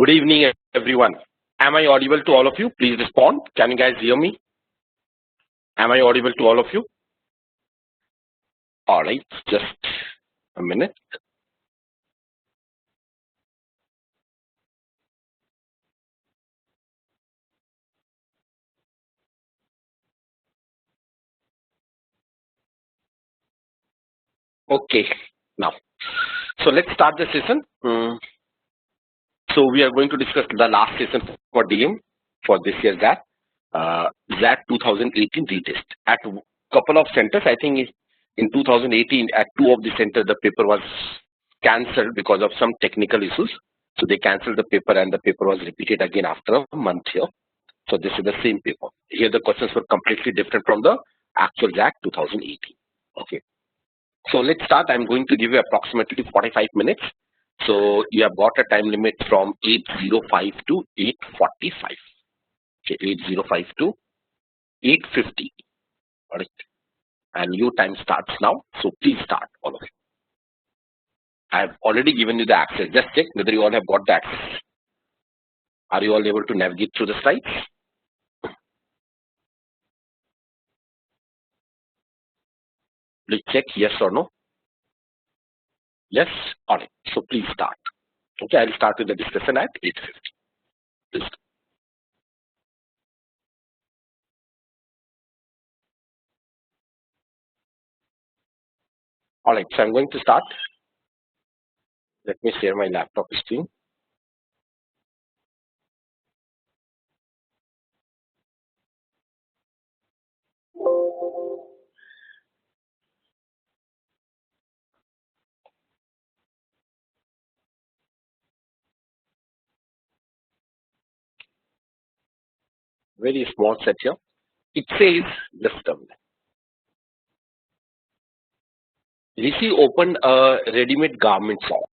Good evening, everyone. Am I audible to all of you? Please respond. Can you guys hear me? Am I audible to all of you? All right, just a minute. Okay, now, so let's start the session. So we are going to discuss the last session for DM for this year ZAT 2018 retest. At a couple of centers, I think in 2018 at two of the centers the paper was cancelled because of some technical issues. So they cancelled the paper and the paper was repeated again after a month here. So this is the same paper. Here the questions were completely different from the actual ZAT 2018. Okay. So let's start. I'm going to give you approximately 45 minutes. So you have got a time limit from 8:05 to 8:45. Okay, 8:05 to 8:50. All right. And your time starts now. So please start, all of you. I have already given you the access. Just check whether you all have got the access. Are you all able to navigate through the slides? Please check yes or no. Yes? All right. So please start. Okay, I'll start with the discussion at 8:50. Please. All right, so I'm going to start. Let me share my laptop screen. Very small set here. It says, just a minute. Rishi opened a ready-made garment shop.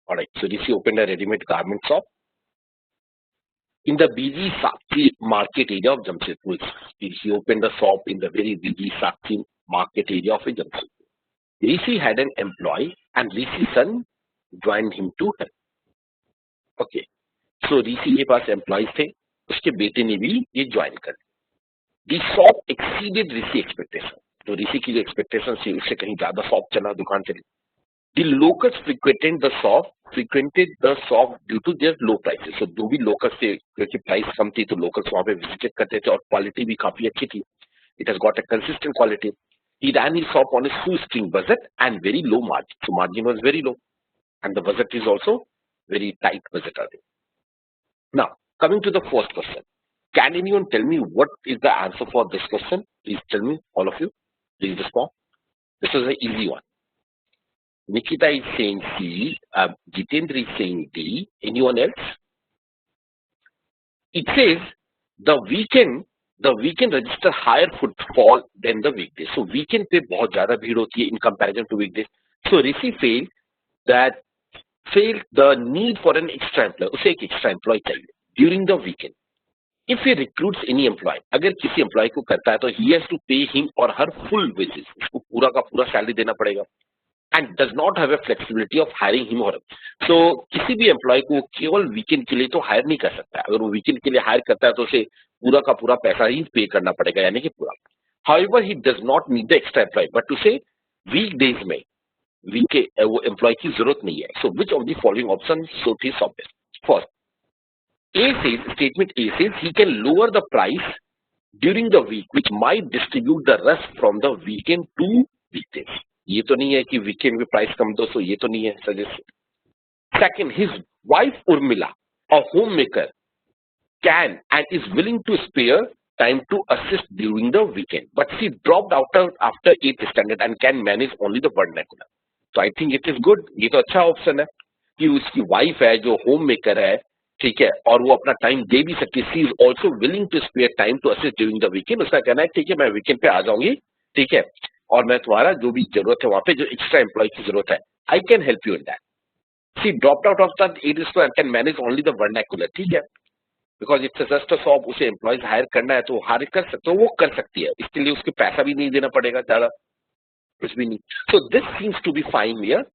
All right, so Rishi opened a ready-made garment shop in the busy Sakchi market area of Jamshedpur. Rishi opened a shop in the very busy Sakchi market area of Jamshedpur. Rishi had an employee and Rishi's son joined him to help. Okay, so Rishi के पास employees थे, उसके बेटे ने भी ये join कर लिया. The shop exceeded Rishi expectation. तो ऋषि की जो एक्सपेक्टेशन थी उससे कहीं ज्यादा शॉप चला, दुकान चली. The locals frequented the shop due to their low prices. So जो भी locals थे, क्योंकि प्राइस कम थी तो locals वहाँ पे विजिट करते थे और क्वालिटी भी काफी अच्छी थी. It has got a consistent quality. He ran his shop on a shoestring budget and very low margin. So margin was very low, and the budget is also very tight budget. Now coming to the first question. Can anyone tell me what is the answer for this question? Please tell me, all of you. Please respond. This is an easy one. Nikita is saying C. Jitendra is saying D. Anyone else? It says the weekend register higher footfall than the weekdays. So weekend पे बहुत ज़्यादा भीड़ होती है in comparison to weekdays. So Rishi felt the need for an extra employee. उसे एक extra employee चाहिए during the weekend. If he recruits any employee, अगर किसी employee को करता है तो he has to pay him or her full wages. उसको पूरा का पूरा salary देना पड़ेगा. And does not have a flexibility of hiring him or her. So किसी भी employee को केवल weekend के लिए तो hire नहीं कर सकता है. अगर वो weekend के लिए hire करता है तो उसे पूरा का पूरा पैसा ही pay करना पड़ेगा, यानी कि पूरा. However, he does not need the extra employee, but to say weekdays में वो employee की जरूरत नहीं है. So which of the following options suit his obvious? First, statement A says he can lower the price during the week, which might distribute the rest from the weekend to weekdays. ये तो नहीं है कि weekend में price कम दो, so ये तो नहीं है suggested. Second, his wife Urmila, a homemaker, can and is willing to spare time to assist during the weekend, but she dropped out after 8th standard and can manage only the vernacular. So I think it is good. ये तो अच्छा option है कि उसकी wife है जो homemaker है, ठीक है, और वो अपना टाइम दे भी सकती है. She is also willing to spare time to assist during the weekend. उसका कहना है ठीक है मैं वीकेंड पे आ जाऊंगी, ठीक है, और मैं तुम्हारा जो भी जरूरत है वहां पे जो एक्स्ट्रा एम्प्लॉय की जरूरत है, I can help you in that. She dropped out of that 8 square can manage only the vernacular. ठीक है, because it's just a shop. उसे एम्प्लॉयज हायर करना है तो हायर कर सकते, तो वो कर सकती है. इसके लिए उसके पैसा भी नहीं देना पड़ेगा ज्यादा, कुछ भी नहीं. So this seems to be fine here.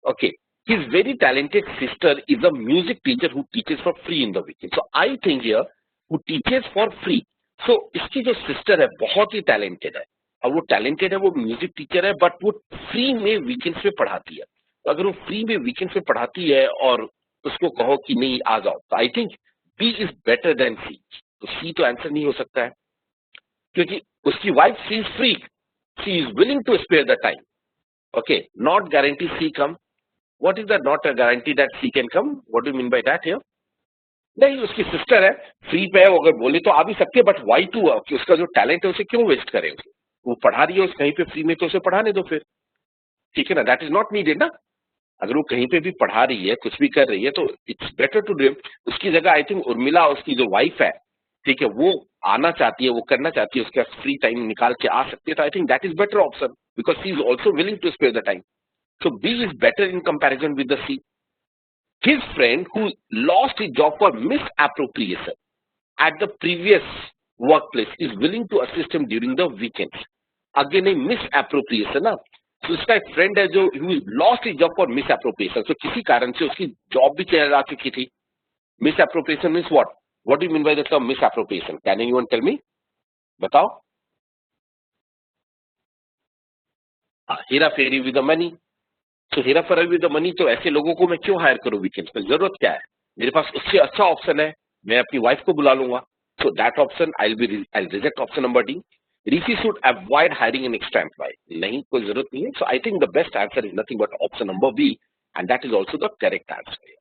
Okay, His very talented sister is a music teacher who teaches for free in the weekend. So I think here who teaches for free. So इसकी जो sister है बहुत ही talented है और वो talented है, वो music teacher है, बट वो फ्री में वीकेंड्स में पढ़ाती है. तो अगर वो फ्री में वीकेंड्स में पढ़ाती है और उसको कहो कि नहीं आ जाओ, तो I think B is better than C. तो सी तो आंसर नहीं हो सकता है क्योंकि उसकी wife she is free, she is willing to spare the time. Okay, not guarantee she come. What is that not a guarantee that she can come? What do you mean by that here? नहीं, उसकी sister है, free पे है, वो अगर बोले तो आ भी सकते हैं, बट वाई टू, कि उसका जो टैलेंट है उसे क्यों वेस्ट करे उसे? वो पढ़ा रही है उस कहीं पे फ्री में, तो उसे पढ़ाने दो फिर. ठीक है ना, दैट इज नॉट नीडेड ना. अगर वो कहीं पे भी पढ़ा रही है, कुछ भी कर रही है, तो इट्स बेटर टू डू. उसकी जगह आई थिंक उर्मिला, उसकी जो वाइफ है, ठीक है, वो आना चाहती है, वो करना चाहती है, उसका फ्री टाइम निकाल के आ सकती है, तो I think that is better option because she is also willing to spare the time. So B is better in comparison with the C. His friend who lost his job for misappropriation at the previous workplace is willing to assist him during the weekends. Again, a misappropriation ना. So उसका एक friend है जो who lost his job for misappropriation. So किसी कारण से उसकी job भी चला चुकी थी. Misappropriation means what? What do you mean by the term misappropriation? Can anyone tell me? बताओ. हेरा फेरी with the money. तो हेरा फेरी विद द मनी, तो ऐसे लोगों को मैं क्यों हायर करूं वीकेंड्स पे? जरूरत क्या है? मेरे पास उससे अच्छा ऑप्शन है, मैं अपनी वाइफ को बुला लूंगा. So that option I reject option number D. Rishi should avoid hiring an extra employ. नहीं, कोई जरूरत नहीं है. So I think the best answer is nothing but option number B, and that is also the correct answer.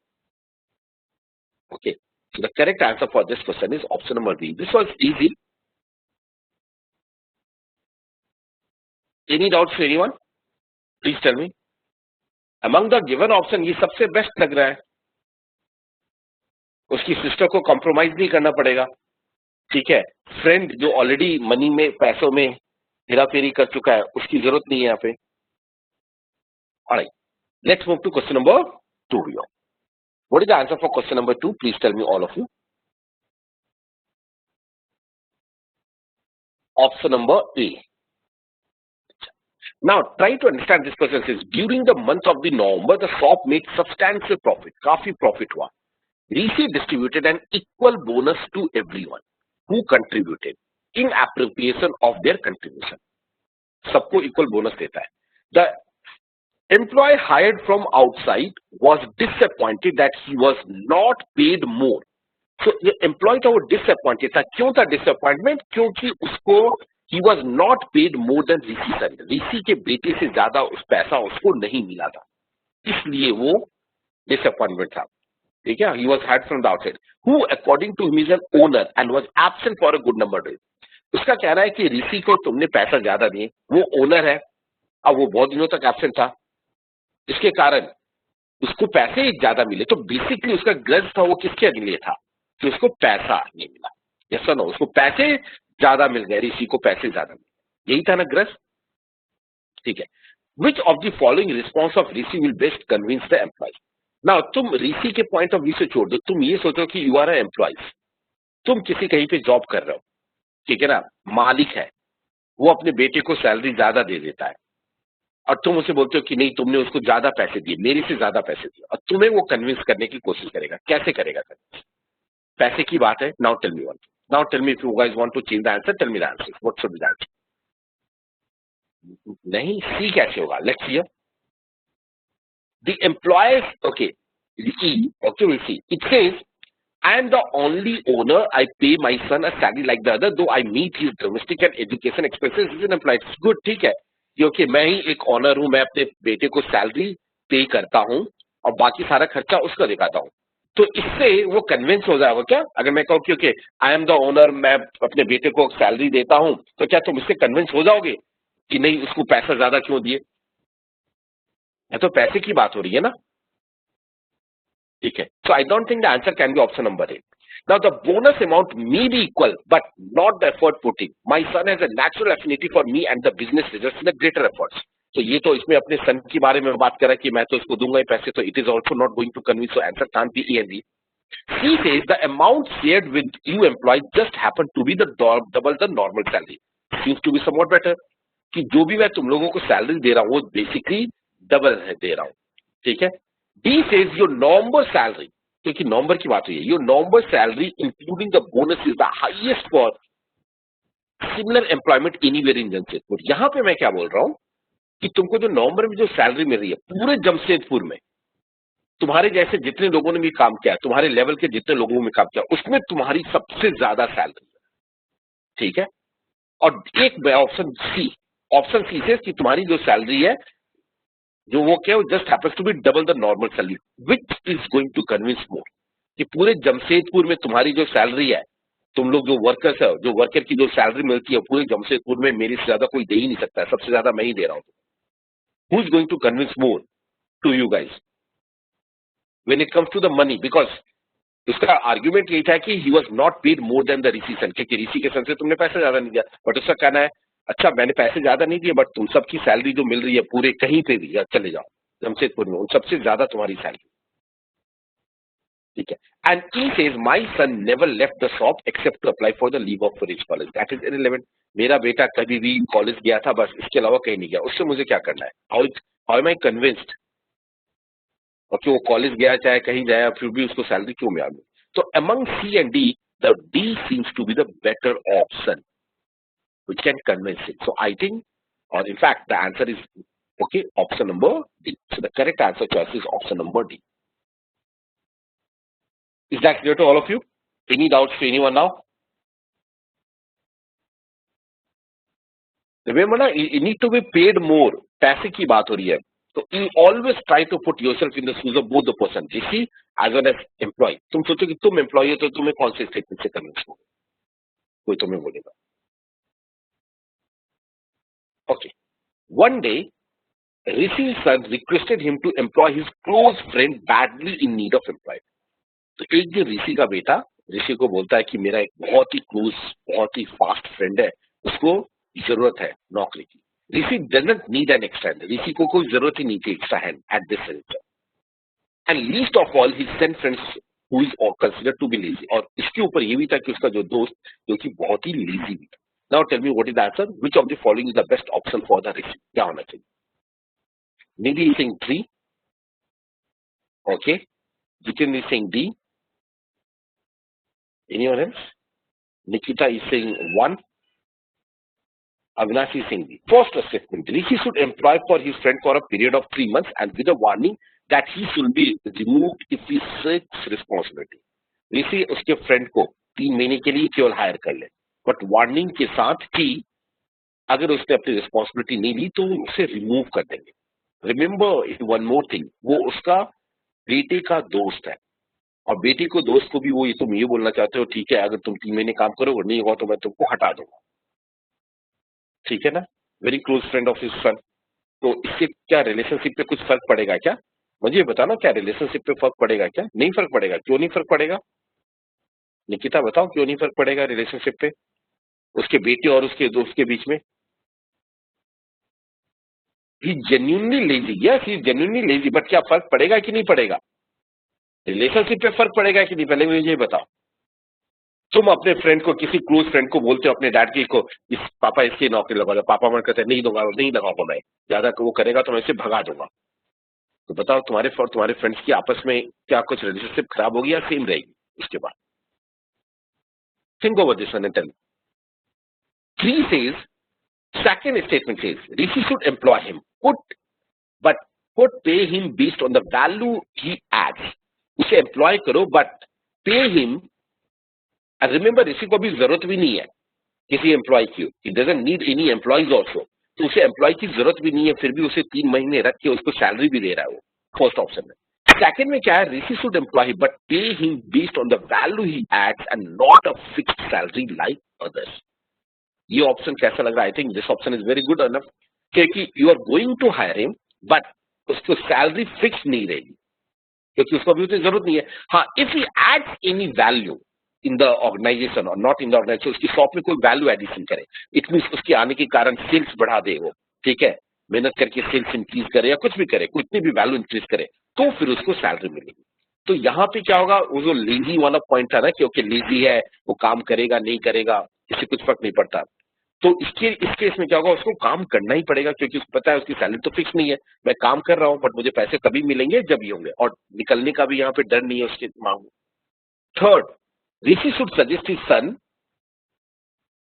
Okay, so the correct answer for this question is option number B. This was easy. Any doubts to anyone? Please tell me. Among the given option ये सबसे best लग रहा है. उसकी sister को compromise नहीं करना पड़ेगा. ठीक है, फ्रेंड जो ऑलरेडी मनी में, पैसों में हेराफेरी कर चुका है, उसकी जरूरत नहीं है यहाँ पे. Alright, let's move to question number 2 here. What is the answer for question number 2? Please tell me, all of you. Option number A. Now, try to understand this question. Says during the month of the November, the shop made substantial profit. काफी profit हुआ. Rishi distributed an equal bonus to everyone who contributed in appropriation of their contribution. सबको equal bonus देता है. The employee hired from outside was disappointed that he was not paid more. So ये employee था, वो disappointed था. क्यों था disappointment? क्योंकि उसको he was not paid more than Rishi sir. Rishi के बेटे से ज्यादा उस पैसा उसको नहीं मिला था, इसलिए वो disappointment था. ठीक है, he was hired from the outside who according to him is an owner and was absent for a good number of days. उसका कहना है कि ऋषि को तुमने पैसा ज्यादा दिए, वो ओनर है, अब वो बहुत दिनों तक एब्सेंट था, इसके कारण उसको पैसे ज्यादा मिले. तो बेसिकली उसका ग्रज था वो किसके लिए था कि उसको पैसा नहीं मिला. यस और नो? उसको पैसे ज्यादा मिल गए, ऋषि को पैसे ज्यादा मिले, यही था ना ग्रज. ठीक है. Which of the following response of Rishi will best convince the employee. ना तुम ऋषि के पॉइंट ऑफ व्यू से छोड़ दो, तुम ये सोचो कि यू आर अ एम्प्लॉय, तुम किसी कहीं पे जॉब कर रहे हो, ठीक है ना, मालिक है, वो अपने बेटे को सैलरी ज्यादा दे देता है और तुम उसे बोलते हो कि नहीं तुमने उसको ज्यादा पैसे दिए, मेरे से ज्यादा पैसे दिए, और तुम्हें वो कन्विंस करने की कोशिश करेगा. कैसे करेगा कन्विंस? पैसे की बात है. Now tell me one. Now tell me if you guys want to change the answer, tell me the answer. What should be the answer? नहीं, सी कैसे होगा? Let's see. The employees, okay, E, okay, we'll see. It says, I am the only owner. I pay my son a salary like the other, though I meet his domestic and education expenses as an employee. It's good, ठीक है, क्योंकि मैं ही एक honour हूं, मैं अपने बेटे को सैलरी पे करता हूं और बाकी सारा खर्चा उसका दिखाता हूं. तो इससे वो कन्विंस हो जाएगा क्या? अगर मैं कहूँ कि okay I am the owner, मैं अपने बेटे को सैलरी देता हूं, तो क्या तुम इससे कन्विंस हो जाओगे कि नहीं उसको पैसा ज्यादा क्यों दिए? तो पैसे की बात हो रही है ना. ठीक है. So I don't think the answer can be option number A. Now the bonus amount may be equal, but not the effort put in. My son has a natural affinity for me and the business results in the greater efforts. तो ये तो इसमें अपने सन के बारे में बात करा कि मैं तो उसको दूंगा ही पैसे, तो it is also not going to convince. So answer can't be A and B. C says the amount shared with you employee just happened to be the double the normal salary. Seems to be somewhat better. कि जो भी मैं तुम लोगों को salary दे रहा हूँ वो बेसिकली डबल दे रहा हूँ. ठीक है. D says your November salary, क्योंकि नवंबर की बात हुई है, your November salary including the bonus is the highest for similar employment anywhere in Jamshedpur. यहां पे मैं क्या बोल रहा हूं कि तुमको जो नवंबर में जो सैलरी मिल रही है पूरे जमशेदपुर में, तुम्हारे जैसे जितने लोगों ने भी काम किया, तुम्हारे लेवल के जितने लोगों ने काम किया, उसमें तुम्हारी सबसे ज्यादा सैलरी है, ठीक है। और एक ऑप्शन सी से कि तुम्हारी जो सैलरी है जो वो क्या just happens to be double the normal salary, which is going to convince more कि पूरे जमशेदपुर में तुम्हारी जो सैलरी है, तुम लोग जो वर्कर्स है, जो वर्कर की जो सैलरी मिलती है पूरे जमशेदपुर में मेरे से ज्यादा कोई दे ही नहीं सकता है, सबसे ज्यादा मैं ही दे रहा हूं। Who is going to convince more to you guys when it comes to the money? Because उसका आर्ग्यूमेंट यही था कि he was not paid more than the Rishi son, क्योंकि ऋषि के सन से तुमने पैसा ज्यादा नहीं दिया। बट उसका कहना है अच्छा मैंने पैसे ज्यादा नहीं दिए, बट तुम सबकी सैलरी जो मिल रही है पूरे कहीं पे भी चले जाओ जमशेदपुर में, उन सबसे ज्यादा तुम्हारी सैलरी, ठीक है। And he says my son never left the shop except to apply for the leave of his college, that is irrelevant. मेरा बेटा कभी भी कॉलेज गया था बस, इसके अलावा कहीं नहीं गया, उससे मुझे क्या करना है? How am I convinced? और कि वो कॉलेज गया चाहे कहीं जाए फिर भी उसको सैलरी क्यों मिला? तो among C and D, the D seems to be the better option which can convince it. So I think, or in fact, the answer is okay, option number D. So the correct answer choice is option number D. Is that clear to all of you? Any doubts to anyone now? Remember, na, you need to be paid more. पैसे की बात हो रही है, तो you always try to put yourself in the shoes of both the person, GC as well as employee. तुम सोचो कि तुम एम्प्लॉय हो तो तुम्हें कौन से स्टेटमेंट से कन्विंस हो? कोई तुम्हें बोलेगा। Okay. One day, Rishi's son requested him to employ his close friend badly in need of employment. तो एक दिन ऋषि का बेटा ऋषि को बोलता है कि मेरा एक बहुत ही क्लोज, बहुत ही फास्ट फ्रेंड है, उसको जरूरत है नौकरी की। Rishi doesn't need an extra hand, Rishi को कोई जरूरत ही नहीं थी extra hand at this century. And least of all he sent friends who is considered to be lazy, और इसके ऊपर ये भी था कि उसका जो दोस्त जो कि बहुत ही लेजी भी था। Now tell me what is the answer, which of the following is the best option for the Rishi? क्या होना चाहिए? Nidhi is saying 3. Okay. Jitin is saying D. Anyone else? Nikita is saying 1. Avinash is saying D. First assessment. Rishi should employ for his friend for a period of 3 months and with a warning that he should be removed if he takes responsibility. Rishi उसके friend को 3 महीने के लिए केवल higher कर ले, but warning के साथ कि अगर उसने अपनी रिस्पॉन्सिबिलिटी नहीं ली तो उसे रिमूव कर देंगे। रिमेंबर वन मोर थिंग, वो उसका बेटे का दोस्त है, और बेटे को दोस्त को भी वो ये तुम ये बोलना चाहते हो ठीक है अगर तुम 3 महीने काम करोगे नहीं होगा तो मैं तुमको हटा दूंगा, ठीक है ना? Very close friend of his son. तो इससे क्या रिलेशनशिप पे कुछ फर्क पड़ेगा क्या? मुझे बताना, क्या रिलेशनशिप पे फर्क पड़ेगा क्या? नहीं फर्क पड़ेगा। क्यों नहीं फर्क पड़ेगा? निकिता बताओ क्यों नहीं फर्क पड़ेगा रिलेशनशिप पे उसके बेटे और उसके दोस्त के बीच में? He genuinely lazy, yes he genuinely lazy, but क्या फर्क पड़ेगा कि नहीं पड़ेगा? रिलेशनशिप पे फर्क पड़ेगा कि नहीं? पहले मुझे बताओ। तुम अपने फ्रेंड को, किसी क्लोज फ्रेंड को बोलते हो अपने डैड की को इस पापा इसकी नौकरी लगा दो, पापा मन कहते नहीं दूंगा, नहीं लगाऊंगा, मैं ज्यादा वो करेगा तो मैं इसे भगा दूंगा। तो बताओ तुम्हारे और तुम्हारे फ्रेंड्स की आपस में क्या कुछ रिलेशनशिप खराब होगी या सेम रहेगी उसके बाद? Think over this one and tell. 3 says, second statement says, Rishi should employ him, but pay him based on the value he adds. उसे एम्प्लॉय करो बट पे हिम, रिमेंबर ऋषि को भी जरूरत भी नहीं है किसी एम्प्लॉय की, he doesn't need any employees also, तो उसे एम्प्लॉय की जरूरत भी नहीं है, फिर भी उसे 3 महीने रख के उसको सैलरी भी दे रहा है वो, फर्स्ट ऑप्शन में। सेकंड में क्या है, Rishi should employ but pay him based on the value he adds and not a fixed salary like others. ये ऑप्शन कैसा लग रहा है? I think this option is very good enough, क्योंकि you are going to hire him but उसको salary fix नहीं रहेगी क्योंकि उसको अभी उतनी जरूरत नहीं है। हाँ, if he adds any value in the organisation और नॉट इन द ऑर्गेनाइजेशन, उसकी शॉप में कोई वैल्यू एडिशन करे, इट मीन उसके आने के कारण सेल्स बढ़ा दे वो, ठीक है, मेहनत करके सेल्स इंक्रीज करे या कुछ भी करे, कितनी भी वैल्यू इंक्रीज करे, तो फिर उसको सैलरी मिलेगी। तो यहाँ पे क्या होगा, वो जो लेजी वाला पॉइंट था ना कि ओके लेजी है वो काम करेगा नहीं करेगा इससे कुछ फर्क नहीं पड़ता, तो इस केस में क्या होगा, उसको काम करना ही पड़ेगा क्योंकि उसको पता है उसकी सैलरी तो फिक्स नहीं है, मैं काम कर रहा हूं बट मुझे पैसे कभी मिलेंगे जब ये होंगे, और निकलने का भी यहाँ पे डर नहीं है उसके मांग। Third, Rishi should suggest his son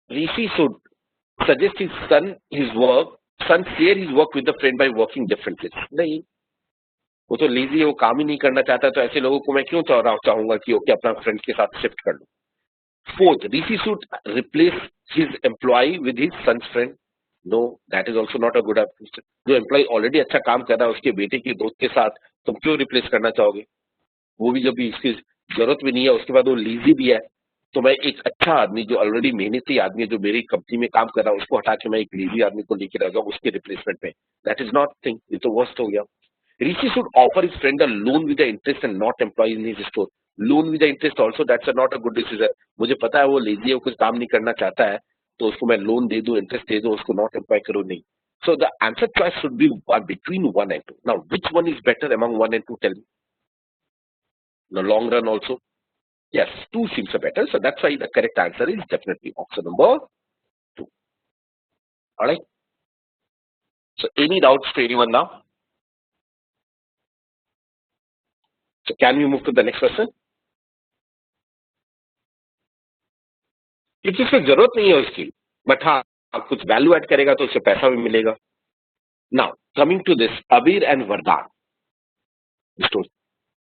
Rishi should suggest his son his work son share his work with the friend by working different place. नहीं, वो तो लेजी है, वो काम ही नहीं करना चाहता, तो ऐसे लोगों को मैं क्यों चाहूंगा कि ओके अपना फ्रेंड के साथ शिफ्ट कर लूं। Fourth, Rishi should replace his employee with his son's friend. No, that is also not a good approach. जो एम्प्लॉय ऑलरेडी अच्छा काम कर रहा है उसके बेटे के दोस्त के साथ तुम क्यों रिप्लेस करना चाहोगे, वो भी जब भी इसकी जरूरत भी नहीं है, उसके बाद वो लीजी भी है, तो मैं एक अच्छा आदमी जो ऑलरेडी मेहनती आदमी है जो मेरी कंपनी में काम कर रहा है उसको हटा के मैं एक लीजी आदमी को लेकर आ जाऊँ उसके रिप्लेसमेंट में, दैट इज नॉट थिंग, ये तो वर्स्ट हो गया। Rishi should offer his friend a loan with the interest and not employ in his store. Loan with the interest also, that's not a good decision. मुझे पता है वो lazy है, वो कुछ काम नहीं करना चाहता है, तो उसको मैं लोन दे दूं, इंटरेस्ट दे दूं, उसको नॉट एम्प्लॉय करूं, नहीं। So the answer choice should be between 1 and 2. Now, which one is better among 1 and 2? Tell me. In the long run also, yes, 2 seems better. So that's why the correct answer is definitely option number 2. All right. So any doubts to anyone now? So can we move to the next question? क्योंकि उसको जरूरत नहीं है उसकी, but हाँ आप कुछ value add करेगा तो उससे पैसा भी मिलेगा। Now coming to this Abir and Vardaan story.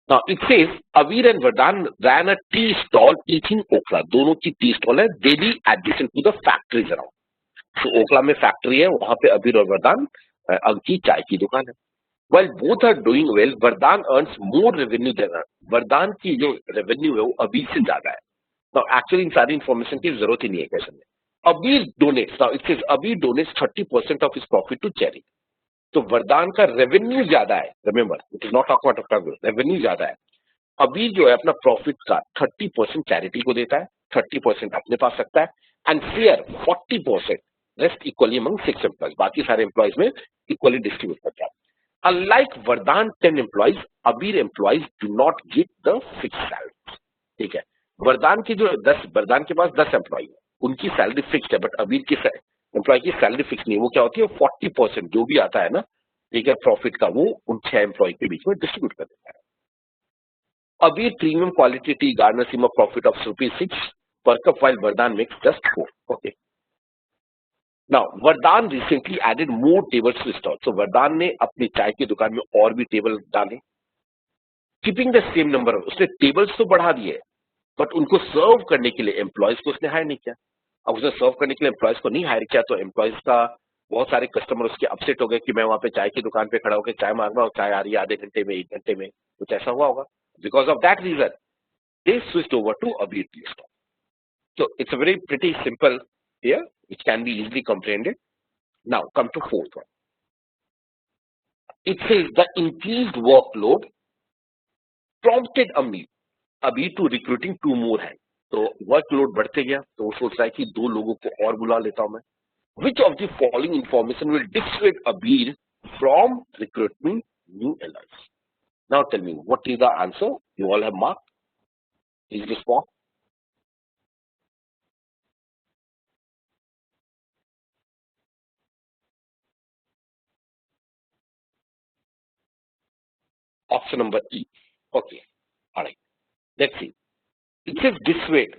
Now it says Abir and Vardaan ran a tea stall each in Okhla, दोनों की टी स्टॉल है, daily adjacent to the factories around. तो ओखला में फैक्ट्री है, वहां पे अबीर और वरदान की चाय की दुकान है। Well both are doing well, Vardan earns more revenue than, Vardan की जो रेवेन्यू है वो अबीर से ज्यादा है। Now, actually, इन सारी इन्फॉर्मेशन की जरूरत ही नहीं है क्वेश्चन में। Abir donates, now it says Abir donates 30% of his profit to charity. तो वरदान का रेवेन्यू ज्यादा है, remember it is not talk about revenue ज्यादा है। अबीर जो है अपना प्रॉफिट का 30% चैरिटी को देता है, 30% अपने पास रखता है, and share 40% rest equally among 6 employees, बाकी सारे एम्प्लॉयज में इक्वली डिस्ट्रीब्यूट करता है। अनलाइक वरदान 10 एम्प्लॉयज, अबीर employees do not get the fix salary. ठीक है, वरदान की जो 10, वरदान के पास 10 एम्प्लॉय है, उनकी सैलरी फिक्स्ड है, बट अबीर की एम्प्लॉय की सैलरी फिक्स नहीं है। वो क्या होती है, 40% जो भी आता है ना, ठीक है, प्रॉफिट का, वो उन 6 एम्प्लॉय के बीच में डिस्ट्रीब्यूट कर देता है। Abir premium quality tea garners him a profit of ₹6 per cup while Vardhan makes just 4. Okay. Now, Vardhan recently added more tables to stall. So, Vardhan ने अपनी चाय की दुकान में और भी टेबल डाले, कीपिंग द सेम नंबर। उसने टेबल्स तो बढ़ा दिए, बट उनको सर्व करने के लिए एम्प्लॉयज को उसने हायर नहीं किया। अब उसने सर्व करने के लिए एम्प्लॉयज को नहीं हायर किया, तो एम्प्लॉयज का बहुत सारे कस्टमर उसके अपसेट हो गए कि मैं वहां पे चाय की दुकान पे खड़ा होकर चाय मांग रहा हूँ, चाय आ रही है आधे घंटे में, 1 घंटे में, कुछ ऐसा हुआ होगा। Because of that reason they switched over to Abir tea stall. So it's a very pretty simple here, which can be easily comprehended. Now come to fourth one. It says the increased workload prompted Abhi to recruiting 2 more hands. तो workload बढ़ते गया, तो वो सोच रहा है कि 2 लोगों को और बुला लेता हूं मैं। Which of the following information will dissuade Abir from recruiting new allies? Now tell me, what is the answer? You all have marked. Please respond. Option number E. Okay. All right. Let's see. It says dissuade.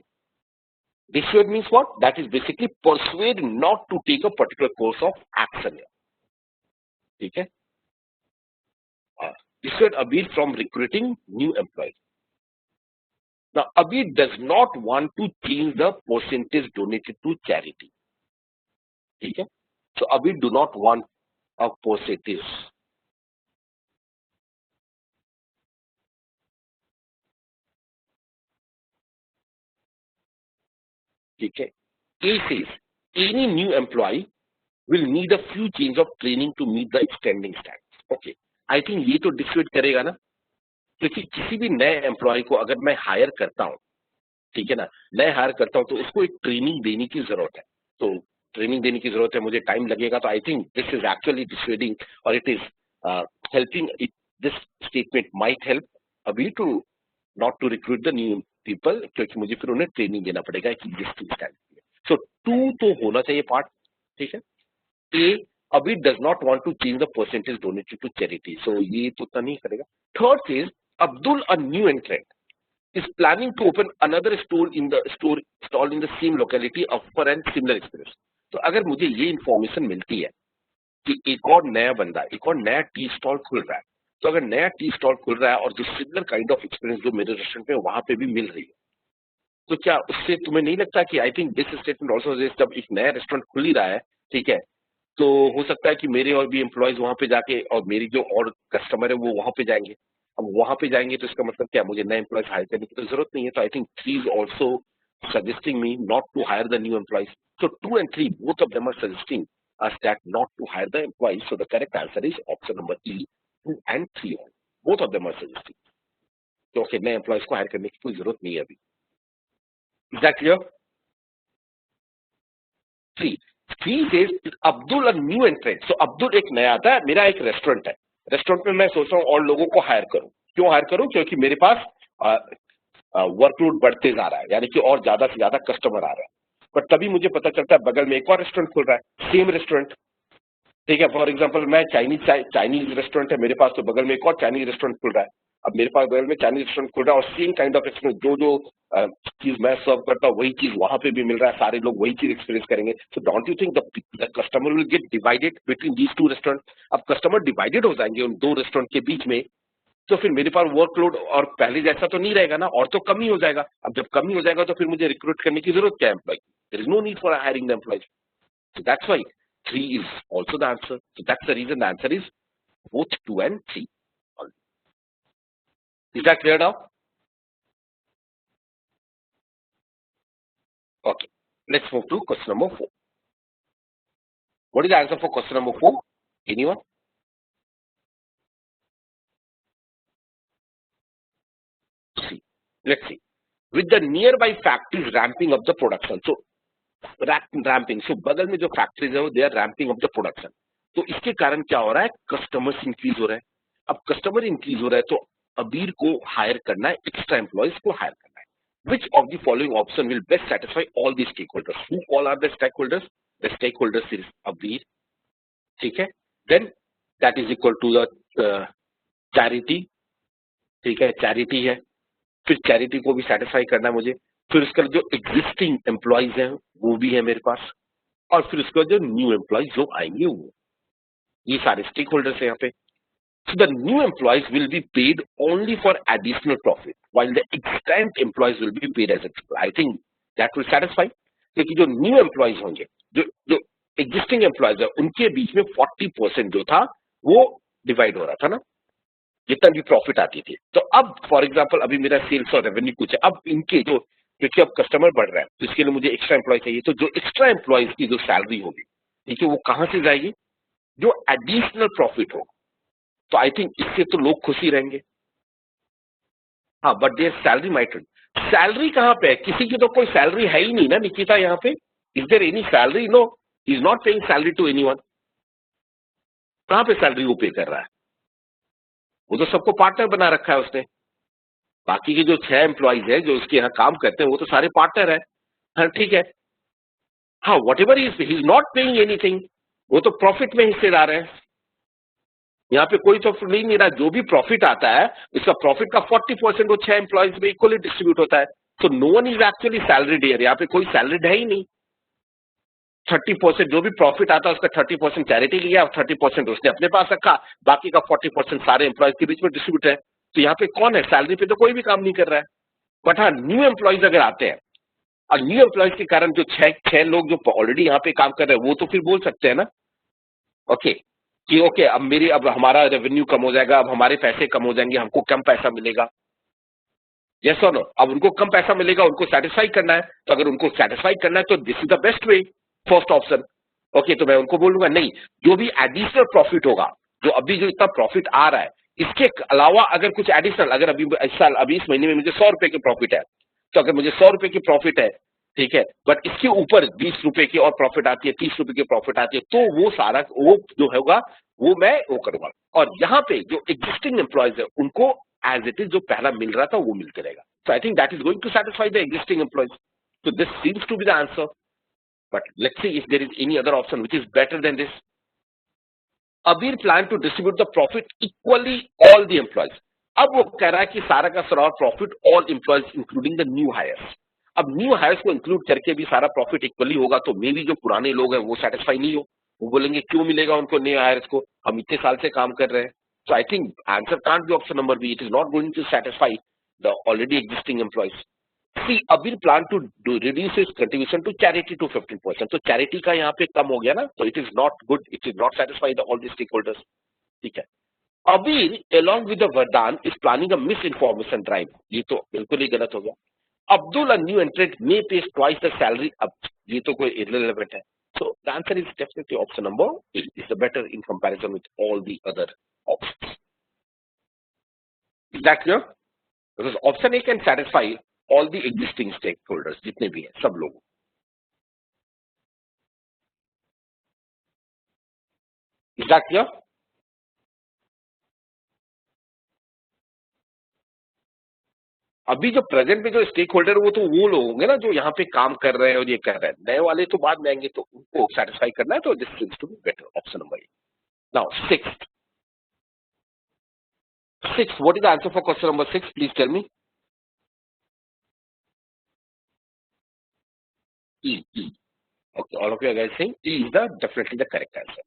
Dissuade means what? That is basically persuade not to take a particular course of action. ठीक है? Dissuade Abir from recruiting new employees. Now, Abir does not want to change the percentage donated to charity. ठीक है? So, Abir do not want a percentage. ठीक है? A says any new employee will need a few change of training to meet the extending standards. Okay. I think ये तो dissuade करेगा ना, क्योंकि किसी भी नए एम्प्लॉय को अगर मैं हायर करता हूं, ठीक है ना, नए हायर करता हूं तो उसको एक ट्रेनिंग देने की जरूरत है, तो ट्रेनिंग देने की जरूरत है, मुझे टाइम लगेगा, तो I think this is actually dissuading और it is helping, this statement might help Abhi to not to recruit the new people, क्योंकि मुझे फिर उन्हें ट्रेनिंग देना पड़ेगा कि सो 2 तो होना चाहिए पार्ट, ठीक है। A Abhi does not want to change the percentage donated to charity, so ये तो उतना नहीं करेगा। Third is Abdul a new entrant is planning to open another stall in the same locality offer and similar experience। तो अगर मुझे ये information मिलती है कि एक और नया बंदा एक और नया टी स्टॉल खुल रहा है, तो अगर नया टी स्टॉल खुल रहा है और जो सिमिलर काइंड ऑफ एक्सपीरियंस जो मेरे रेस्टोरेंट में वहां पे भी मिल रही है, तो क्या उससे तुम्हें नहीं लगता कि आई थिंक दिस स्टेटमेंट ऑल्सो, जब एक नया रेस्टोरेंट खुल ही रहा है, ठीक है, तो हो सकता है कि मेरे और भी एम्प्लॉयज वहां पे जाके और मेरी जो और कस्टमर है वो वहां पे जाएंगे। अब वहां पे जाएंगे तो इसका मतलब क्या, मुझे नए एम्प्लॉयज हायर करने की तो जरूरत नहीं है। तो I think 3 is also suggesting me not to hire the new employees. So 2 and 3 both of them are suggesting us that not to hire the employees। So the correct answer is option number E, 2 and 3 all, both of them are suggesting क्योंकि नए employees को higher करने की कोई जरूरत नहीं है अभी। Is that clear? Three three is Abdul a new entrant. So Abdul एक नया आता है, मेरा एक रेस्टोरेंट है, रेस्टोरेंट में मैं सोच रहा हूँ और लोगों को हायर करूं। क्यों हायर करूं? क्योंकि मेरे पास वर्कलोड बढ़ते जा रहा है, यानी कि और ज्यादा से ज्यादा कस्टमर आ रहा है। पर तभी मुझे पता चलता है बगल में एक और रेस्टोरेंट खुल रहा है, सेम रेस्टोरेंट, ठीक है। फॉर एग्जाम्पल मैं चाइनीज रेस्टोरेंट है मेरे पास, तो बगल में एक और चाइनीज रेस्टोरेंट खुल रहा है। अब मेरे पास बगल में चाइनीज रेस्टोरेंट खुल रहा है और सेम काइंड ऑफ एक्सपीरियंस जो जो चीज मैं सर्व करता हूँ वही चीज वहां पे भी मिल रहा है, सारे लोग वही चीज एक्सपीरियंस करेंगे। So don't you think the customer will get divided between these two restaurant? अब कस्टमर डिवाइडेड हो जाएंगे उन दो रेस्टोरेंट के बीच में, तो फिर मेरे पास वर्कलोड और पहले जैसा तो नहीं रहेगा ना, और तो कम ही हो जाएगा। अब जब कम ही हो जाएगा तो फिर मुझे रिक्रूट करने की जरूरत क्या है employee? There is no need for hiring the employee. So that's why 3 is also the answer. So that's the reason the answer is both 2 and 3. Is that clear now? Okay. Let's move to question number 4. What is the answer for question number 4? Anyone? See. Let's see. With the nearby factories ramping up the production. So ramping. So बगल में जो factories है वो they are ramping up the production. तो इसके कारण क्या हो रहा है? कस्टमर्स इंक्रीज हो रहा है। अब कस्टमर इंक्रीज हो रहा है तो अबीर को हायर करना है, एक्स्ट्रा एम्प्लॉयज को हायर करना है। Which of the following option will best satisfy all these stakeholders? Who all are the stakeholders? The stakeholders is Abir, ठीक है। Then that is equal to the charity, ठीक है, charity है। फिर charity को भी सेटिस्फाई करना है मुझे। फिर उसका जो एग्जिस्टिंग एम्प्लॉयज हैं वो भी है मेरे पास, और फिर उसका जो न्यू एम्प्लॉयज जो आएंगे वो, ये सारे स्टेक होल्डर्स है यहाँ पे। So the new employees will be paid only for additional profit, while the existing employees will be paid as a triple. I think that will satisfy, क्योंकि जो न्यू एम्प्लॉयज होंगे, जो जो एग्जिस्टिंग एम्प्लॉयज है, उनके बीच में 40% जो था वो डिवाइड हो रहा था ना, जितना भी प्रॉफिट आती थी। तो अब फॉर एग्जांपल अभी मेरा सेल्स और रेवेन्यू कुछ है, अब इनके जो, क्योंकि अब कस्टमर बढ़ रहा है तो इसके लिए मुझे एक्स्ट्रा एम्प्लॉय चाहिए, तो जो एक्स्ट्रा एम्प्लॉयज की जो सैलरी होगी, ठीक है, वो कहां से जाएगी? जो एडिशनल प्रॉफिट हो। तो आई थिंक इससे तो लोग खुशी रहेंगे। हाँ, but there salary might, salary कहां पे है? किसी की तो कोई सैलरी है ही नहीं ना निकिता यहाँ पे। Is there any salary? No, he is not paying salary to anyone. कहां पे सैलरी वो पे कर रहा है? वो तो सबको पार्टनर बना रखा है उसने। बाकी के जो 6 एम्प्लॉइज है जो उसके यहाँ काम करते हैं वो तो सारे पार्टनर है। हाँ ठीक है। हाँ, what ever he is not paying anything, वो तो प्रॉफिट में हिस्सेदार है। यहाँ पे कोई तो नहीं रहा, जो भी प्रॉफिट आता है इसका प्रॉफिट का 40% वो 6 एम्प्लॉइज में इक्वली डिस्ट्रीब्यूट होता है। तो no one is actually salaried here, यहाँ पे कोई सैलरीड है ही नहीं। 30% जो भी प्रॉफिट आता है उसका 30% चैरिटी लिया और 30% उसने अपने पास रखा, बाकी का 40% सारे एम्प्लॉयज के बीच में डिस्ट्रीब्यूट है। तो यहाँ पे कौन है? सैलरी पे तो कोई भी काम नहीं कर रहा है। बट हाँ, न्यू एम्प्लॉयज अगर आते हैं और न्यू एम्प्लॉयज के कारण जो छह लोग जो ऑलरेडी यहाँ पे काम कर रहे हैं वो तो फिर बोल सकते हैं ना, ओके, कि ओके अब हमारा रेवेन्यू कम हो जाएगा, अब हमारे पैसे कम हो जाएंगे, हमको कम पैसा मिलेगा। यस और नो? अब उनको कम पैसा मिलेगा, उनको सेटिस्फाई करना है, तो अगर उनको सेटिस्फाई करना है तो this is the best way, first option. Okay, तो मैं उनको बोलूंगा नहीं, जो भी एडिशनल प्रॉफिट होगा, जो अभी जो इतना प्रॉफिट आ रहा है, इसके अलावा अगर कुछ एडिशनल, अगर अभी इस साल अभी इस महीने में मुझे 100 रुपए की प्रॉफिट है, तो अगर मुझे 100 रुपए की प्रॉफिट है, ठीक है, बट इसके ऊपर 20 रुपए की और प्रॉफिट आती है, 30 रुपए की प्रॉफिट आती है, तो वो सारा वो जो होगा वो मैं वो करूंगा। और यहाँ पे जो एग्जिस्टिंग एम्प्लॉयज है उनको एज इट इज जो पहला मिल रहा था वो मिलते रहेगा। So I think that is going to satisfy the existing employees. So this seems to be the answer. But let's see if there is any other option which is better than this. Abir plan to distribute the profit equally all the employees. अब वो कह रहा है कि सारा का सारा profit all employees including the new hires. अब न्यू हायर्स को इंक्लूड करके भी सारा प्रॉफिट इक्वली होगा तो मे भी जो पुराने लोग हैं वो सेटिस्फाई नहीं हो. वो बोलेंगे क्यों मिलेगा उनको न्यू हायर्स को, हम इतने साल से काम कर रहे हैं. So I think answer can't be option number B. It is not going to satisfy the already existing employees. See, Abir plan to reduce his contribution to charity to 15%. तो charity का यहाँ पे कम हो गया ना, so it is not good. It is not satisfy the all the stakeholders. ठीक है. Abir along with the Vardhan is planning a misinformation drive. ये तो बिल्कुल ही गलत हो गया. Abdul, a new entrant, may pay twice the salary. अब ये तो कोई irrelevant है. So the answer is definitely option number A. Is the better in comparison with all the other options. Is that clear? Because option A can satisfy all the existing stakeholders जितने भी हैं सब लोग. Is that clear? अभी जो present में जो stake holder वो तो वो लोग होंगे ना जो यहाँ पे काम कर रहे हैं और ये कर रहे हैं. नए वाले तो बाद में आएंगे तो उनको सेटिस्फाई करना है. तो this seems to be better option number A. Now sixth. What is the answer for question number 6? Please tell me. E. Okay, all of you are guys saying E is definitely the correct answer.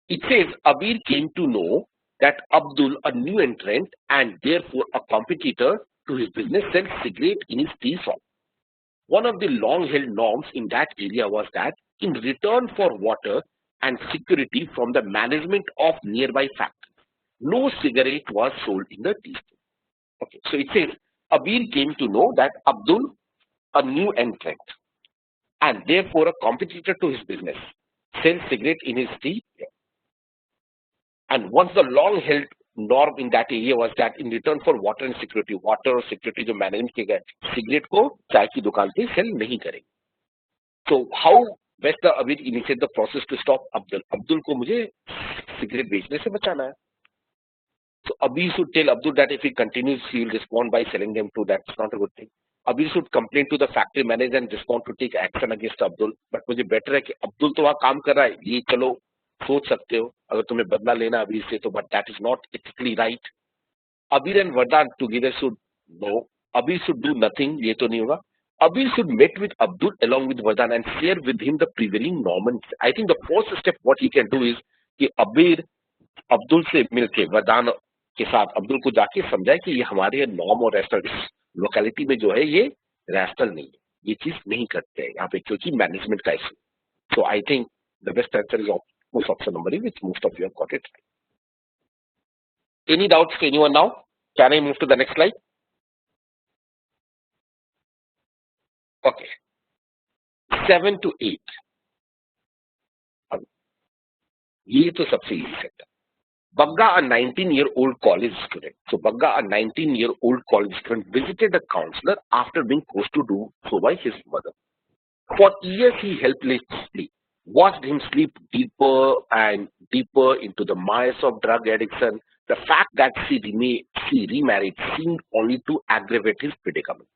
It says Abir came to know that Abdul, a new entrant and therefore a competitor to his business, sells cigarette in his tea shop. One of the long-held norms in that area was that in return for water and security from the management of nearby factories, no cigarette was sold in the tea store. Okay, so it says Abir came to know that Abdul, a new entrant and therefore a competitor to his business, sells cigarette in his tea. And once the long-held norm in that area was that in return for water and security और security जो management के गए cigarette को चाय की दुकान पे cell नहीं करेंगे. So how best the Abir initiate the process to stop Abdul? Abdul को मुझे सिगरेट बेचने से बचाना है. So Abir should tell Abdul that if he continues, he will respond by selling them to. That's not a good thing. Abir should complain to the factory manager and respond to take action against Abdul. But मुझे better है कि अब्दुल तो वहाँ काम कर रहा है, ये चलो सोच सकते हो अगर तुम्हें बदला लेना अबीर से तो, but that is not ethically right. Abir and Vardhan together should no. Abir should do nothing. ये तो नहीं होगा. Abir should meet with Abdul along with Vardhan and share with him the prevailing norm. I think the first step what he can do is कि Abir Abdul से मिलके वरदान के साथ अब्दुल को जाके समझाए कि ये हमारे नॉर्म और रैशनल लोकेलिटी में जो है ये रैशनल नहीं है, ये चीज नहीं करते हैं यहाँ पे क्योंकि मैनेजमेंट का issue. So I think the best answer is option number A which most of you have got it. Any doubts to anyone now? Can I move to the next slide? Okay 7 to 8 ये तो सबसे easy sector. Bagga, a 19-year-old college student. So Bagga, a 19-year-old college student, visited a counselor after being forced to do so by his mother. For years, he helplessly watched him slip deeper and deeper into the mires of drug addiction. The fact that she remarried seemed only to aggravate his predicament.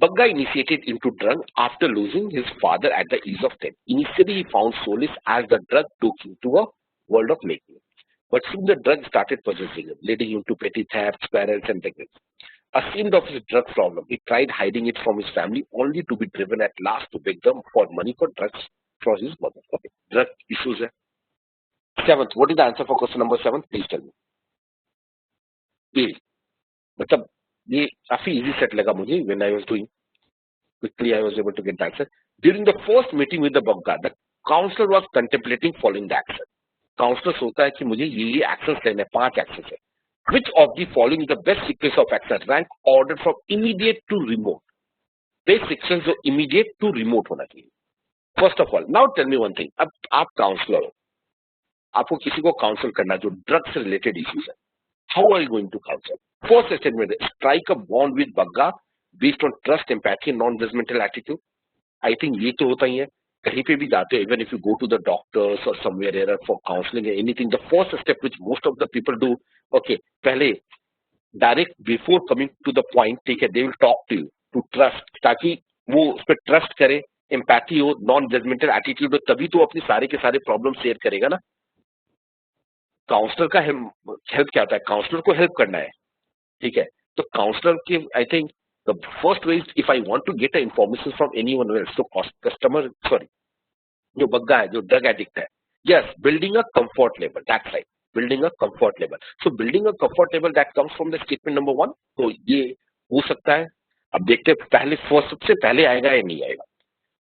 Bagga initiated into drug after losing his father at the age of 10. Initially, he found solace as the drug took him to a world of making. But soon the drug started possessing him, leading him to petty thefts, quarrels, and negligence. Ashamed of his drug problem, he tried hiding it from his family, only to be driven at last to beg them for money for drugs from his mother. Okay, drug issues. Seventh, what is the answer for question number 7? Please tell me. A. मतलब ये काफी easy set लगा मुझे when I was doing. Quickly I was able to get the answer. During the first meeting with the Bagga, the counselor was contemplating following the action. Counsellor सोचता है कि मुझे ये एक्शंस लेने 5 एक्शंस है. Which of the following is the best sequence of action? Rank order from immediate to remote. Best sequence जो immediate to remote होना चाहिए. First of all, now tell me one thing. अब आप counsellor हो, आपको किसी को काउंसल करना जो ड्रग से रिलेटेड इश्यूज है. How are you going to counsel? First statement: strike a bond with Bagga based on trust, empathy, non-judgmental attitude. I think ये तो होता ही है. कहीं पे भी जाते हो, even if you go to the doctors or somewhere else for counseling or anything, the first step which most of the people do, okay, पहले direct before coming to the point, ठीक है, they will talk to you to trust, ताकि वो उस पर trust करे empathy हो, non judgmental attitude हो, तभी तो अपनी सारे के सारे प्रॉब्लम शेयर करेगा ना। काउंसलर का हेल्प क्या होता है? काउंसलर को हेल्प करना है, ठीक है। तो काउंसलर के I think the first way is if I want to get a information from anyone else, तो कस्टमर सॉरी जो बग्गा है, जो ड्रग एडिक्ट है, yes, building a comfort level, that's right, building a comfort level. So building a comfort level that comes from the statement number 1। तो ये हो सकता है। अब देखते हैं पहले फर्स्ट सबसे पहले आएगा या नहीं आएगा।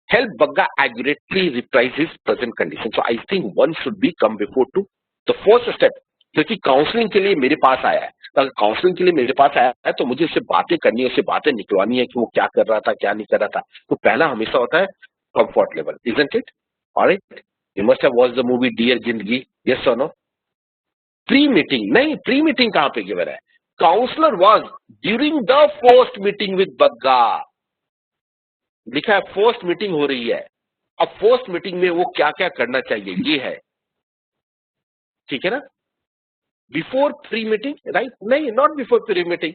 Help Bagga accurately reprise his present condition. So I think one should be come before two. The first step, क्योंकि काउंसलिंग के लिए मेरे पास आया है, तो अगर काउंसलिंग के लिए मेरे पास आया है तो मुझे उससे बातें करनी है, उससे बातें निकलवानी है कि वो क्या कर रहा था, क्या नहीं कर रहा था। तो पहला हमेशा होता है comfort level, isn't it? Alright, you must have watched the movie dear Zindagi, yes और नो? प्री मीटिंग नहीं, प्री मीटिंग कहां पे गिवन है? Counsellor was during the first meeting with Bagga, लिखा है फर्स्ट मीटिंग हो रही है। अब फर्स्ट मीटिंग में वो क्या क्या करना चाहिए ये है, ठीक है ना? Before pre meeting, right? नहीं, नॉट बिफोर प्री मीटिंग।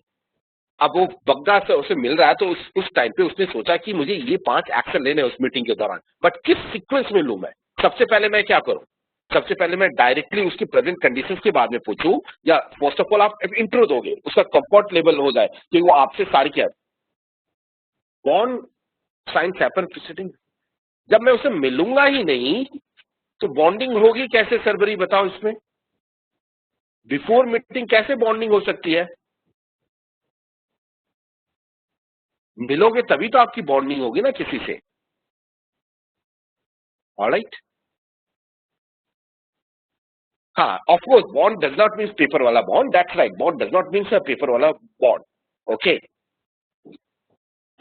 अब वो बग्गा से उसे मिल रहा है तो उस टाइम पे उसने सोचा कि मुझे ये 5 एक्शन लेने हैं उस मीटिंग के दौरान, बट किस सीक्वेंस में लूं मैं? सबसे पहले मैं क्या करूं? सबसे पहले मैं डायरेक्टली उसकी प्रेजेंट कंडीशंस के बारे में पूछूं, या फर्स्ट ऑफ ऑल आप इंट्रो दोगे, उसका कंफर्ट लेवल हो जाए कि वो आपसे सारी क्या बॉन्ड साइंस हैपन प्रीसीडिंग। जब मैं उसे मिलूंगा ही नहीं तो बॉन्डिंग होगी कैसे सरबरी, बताओ इसमें? बिफोर मीटिंग कैसे बॉन्डिंग हो सकती है? मिलोगे तभी तो आपकी बॉन्डिंग होगी ना किसी से। ऑलराइट, हाँ, of course bond does not mean paper वाला bond, that's right, bond does not mean paper वाला bond. Okay,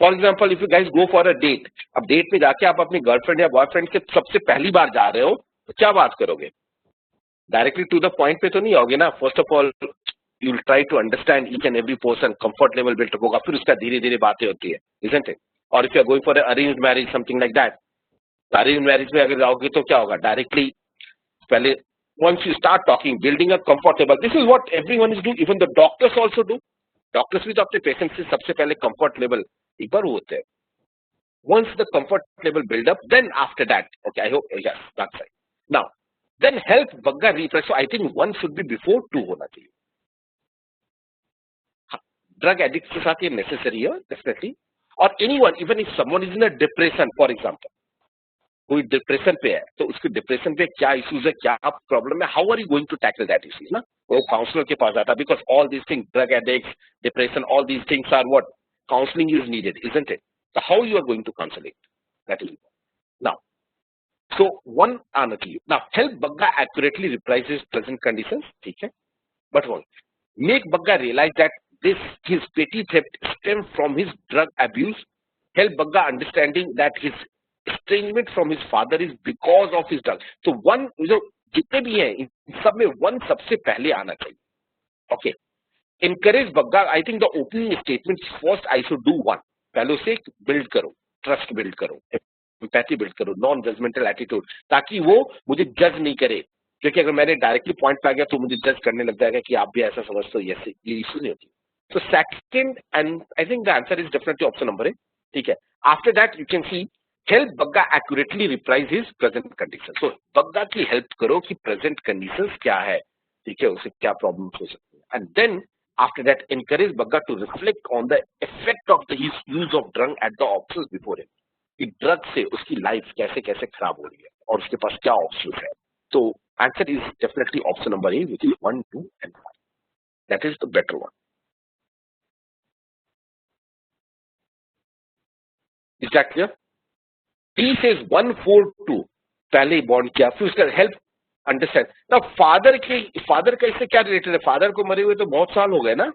for example if you guys go for a date, अब डेट पे जाके आप अपनी गर्लफ्रेंड या बॉयफ्रेंड के सबसे पहली बार जा रहे हो तो क्या बात करोगे? डायरेक्टली टू द पॉइंट पे तो नहीं आओगे ना। First of all you will try to understand each and every person, comfort level built होगा, फिर उसका धीरे धीरे बातें होती है, इजंट इट? और if you are going for arranged marriage something like that, arrange marriage में अगर जाओगे तो क्या होगा? डायरेक्टली पहले once you start talking, building a comfortable, this is what everyone is doing, even the doctors also do. Doctors भी तो अपने पेशेंट से सबसे पहले कंफर्ट लेवल एक बार होते हैं। once the comfort level build up, then after that, okay, I hope, yes, that's right. Now, then help Bagga refresh. So I think one should be before two होना चाहिए। Drug addict के साथ ये necessary है definitely. और anyone, even if someone is in a depression for example, कोई depression पे है तो उसके डिप्रेशन पे क्या इश्यूज है, क्या प्रॉब्लम है, how are you going to tackle that issues ना? वो काउंसलर के पास आता, because all these things, drug addicts, depression, all these things are what counselling is needed, isn't it? So how you are going to counsel it, that is now. So one आना चाहिए। Now help Bagga accurately reprise his present conditions, ठीक है? But one, make Bagga realize that this his petty theft stems from his drug abuse. Help Bagga understanding that his estrangement from his father is because of his drug. So one जो जितने भी हैं इन सब में one सबसे पहले आना चाहिए। Okay, encourage Bagga. I think the opening statement first I should do one. पहले उसे बिल्ड करो, ट्रस्ट बिल्ड करो, एम्पैथी बिल्ड करो, नॉन जजमेंटल एटीट्यूड, ताकि वो मुझे जज नहीं करे। क्योंकि अगर मैंने डायरेक्टली पॉइंट पे आ गया तो मुझे जज करने लग जाएगा कि आप भी ऐसा समझते हो, ये इशू नहीं होती। So second, and I think the answer is definitely option number A, ठीक है? After that you can see help Bagga accurately reprise his present condition. So Bagga की help करो कि present conditions क्या है, ठीक है? उसे क्या problems हो सकती है, and then after that encourage Bagga to reflect on the effect of his use of drug at the options before him. कि ड्रग से उसकी लाइफ कैसे कैसे खराब हो रही है और उसके पास क्या ऑप्शन है। तो answer is definitely option number A, which is 1, 2 and 5. That is the better one. Is that clear? D says 1, 4, 2 पहले ही बॉन्ड किया, फिर उसका हेल्प अंडरस्टैंड ना। फादर का इससे क्या रिलेटेड है? फादर को मरे हुए तो बहुत साल हो गए ना।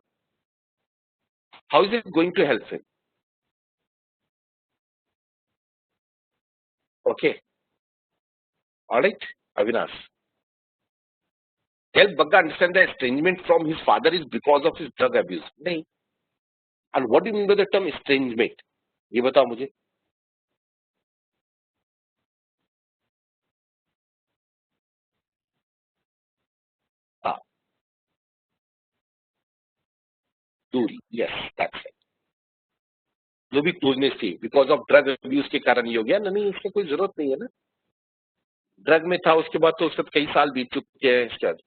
How is it going to help him? Okay, alright Avinash, help Bagga understand the estrangement from his father is because of his drug abuse, नहीं। and what do you mean by the term estrangement, ये बताओ मुझे। हाँ, दूरी, yes, that's जो भी closeness थी because of drug abuse के कारण ये हो गया ना, नहीं इसकी कोई जरूरत नहीं है ना, ड्रग में था उसके बाद तो उसके बाद कई साल बीत चुके हैं इसके बाद।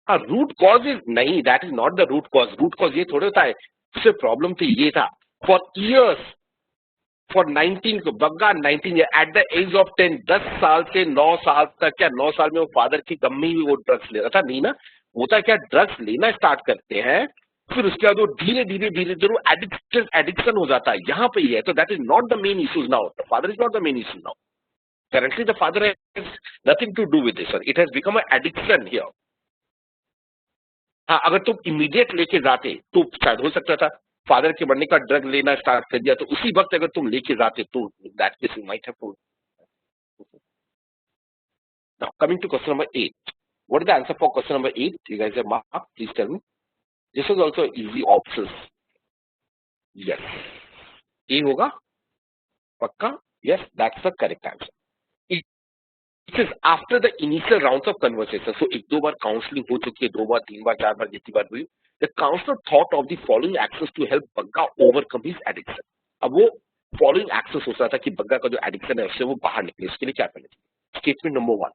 हाँ, रूट कॉज इज नहीं, that is not the root cause ये थोड़े होता है, उससे प्रॉब्लम तो ये था फॉर ईयर्स, फॉर 19 को Bagga 19 at the age of 10, 10 साल से 9 साल तक, क्या 9 साल में वो फादर की गम में ही वो ड्रग्स ले रहा था, नहीं ना, होता क्या ड्रग्स लेना स्टार्ट करते हैं, फिर उसके बाद वो धीरे धीरे धीरे धीरे एडिक्शन हो जाता है, यहाँ पे ही है, तो that is not the main issues now, the father is not the main issue now, currently the father has nothing to do with this, sir. It has become an addiction here. हाँ, अगर तुम immediate लेके जाते तो शायद हो सकता था, फादर के बनने का ड्रग लेना स्टार्ट कर दिया तो उसी वक्त अगर तुम लेके जाते तो that case you might have to. Now coming to question number 8, what is the answer for question number 8? You guys have mark, please tell me. This is also easy options. Yes, A होगा पक्का, yes that's the correct answer. It is after the initial rounds of conversation. So एक दो बार counselling हो चुकी है, 2 बार 3 बार 4 बार जितनी बार हुई, the counselor thought of the following actions to help Bagga overcome his addiction. अब वो following actions सोच रहा था कि बग्गा का जो एडिक्शन है उससे वो बाहर निकले, उसके लिए क्या करना चाहिए। Statement number 1,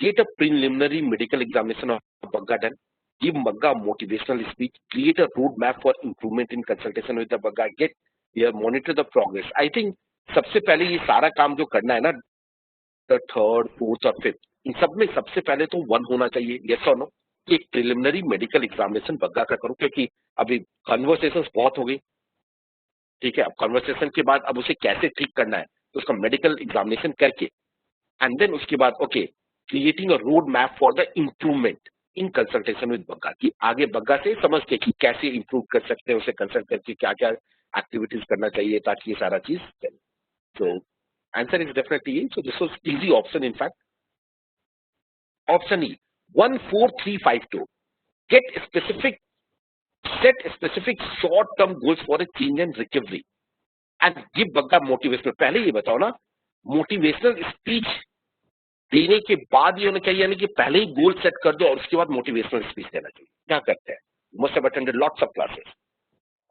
get a preliminary medical examination of Bagga done, give Bagga motivational speech, create a road map for improvement in consultation with the Bagga, get monitor the progress. I think सबसे पहले ये सारा काम जो करना है ना, थर्ड फोर्थ और फिफ्थ, इन सब में सबसे पहले तो 1 होना चाहिए, यस और नो, एक प्रिलिमिनरी मेडिकल एग्जामिनेशन बग्गा का करो, क्योंकि अभी कन्वर्सेशन बहुत हो गई, ठीक है, अब कन्वर्सेशन के बाद अब उसे कैसे ठीक करना है तो उसका मेडिकल एग्जामिनेशन करके एंड देन उसके बाद okay creating a road map for the improvement in consultation with Bagga, की आगे बग्गा से समझ के कि कैसे इंप्रूव कर सकते हैं, उसे कंसल्ट करके क्या क्या एक्टिविटीज करना चाहिए ताकि ये सारा चीज चले। So answer is definitely E. So this was easy option in fact. Option E, 14352. Set specific short-term goals for a change and recovery and give Bagga motivational। पहले ये बताओ ना, मोटिवेशनल स्पीच देने के बाद ये होना चाहिए, यानी कि पहले ही गोल सेट कर दो और उसके बाद मोटिवेशनल स्पीच देना चाहिए। क्या करते हैं, must have attended lots of classes,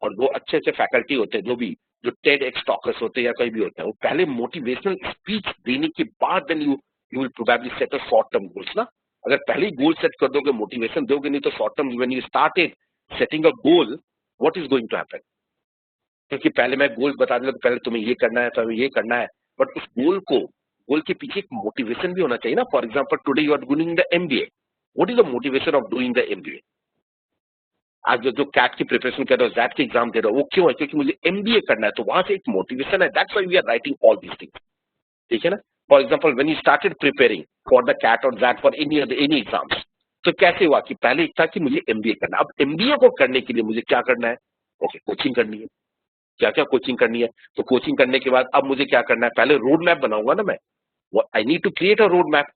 और वो अच्छे अच्छे फैकल्टी होते हैं, जो टेड एक्स टॉकर्स होते हैं या कोई भी होता है, वो पहले मोटिवेशनल स्पीच देने के बाद then you will probably set a short term goals ना। अगर पहले ही गोल सेट कर दोगे, मोटिवेशन दोगे नहीं, तो short term when you started setting a goal, what is going to happen, क्योंकि पहले मैं गोल बता दूंगा पहले तुम्हें ये करना है, तुम्हें ये करना है, बट उस गोल के पीछे एक मोटिवेशन भी होना चाहिए ना। For example today you are doing the MBA, what is the motivation of doing the MBA? आज जो कैट की प्रिपरेशन कर रहे हो, जैट की एग्जाम दे रहे हो, वो क्यों है, क्योंकि मुझे एमबीए करना है, तो वहां से एक मोटिवेशन है, that's why we are writing all these things, ठीक है ना। For example when you started preparing for the CAT और जैट फॉर एनी एग्जाम्स, तो कैसे हुआ कि पहले एक था कि मुझे एमबीए करना है, अब एमबीए को करने के लिए मुझे क्या करना है, ओके कोचिंग करनी है, क्या क्या कोचिंग करनी है, तो कोचिंग करने के बाद अब मुझे क्या करना है, पहले रोड मैप बनाऊंगा ना मैं, I need to create a road map,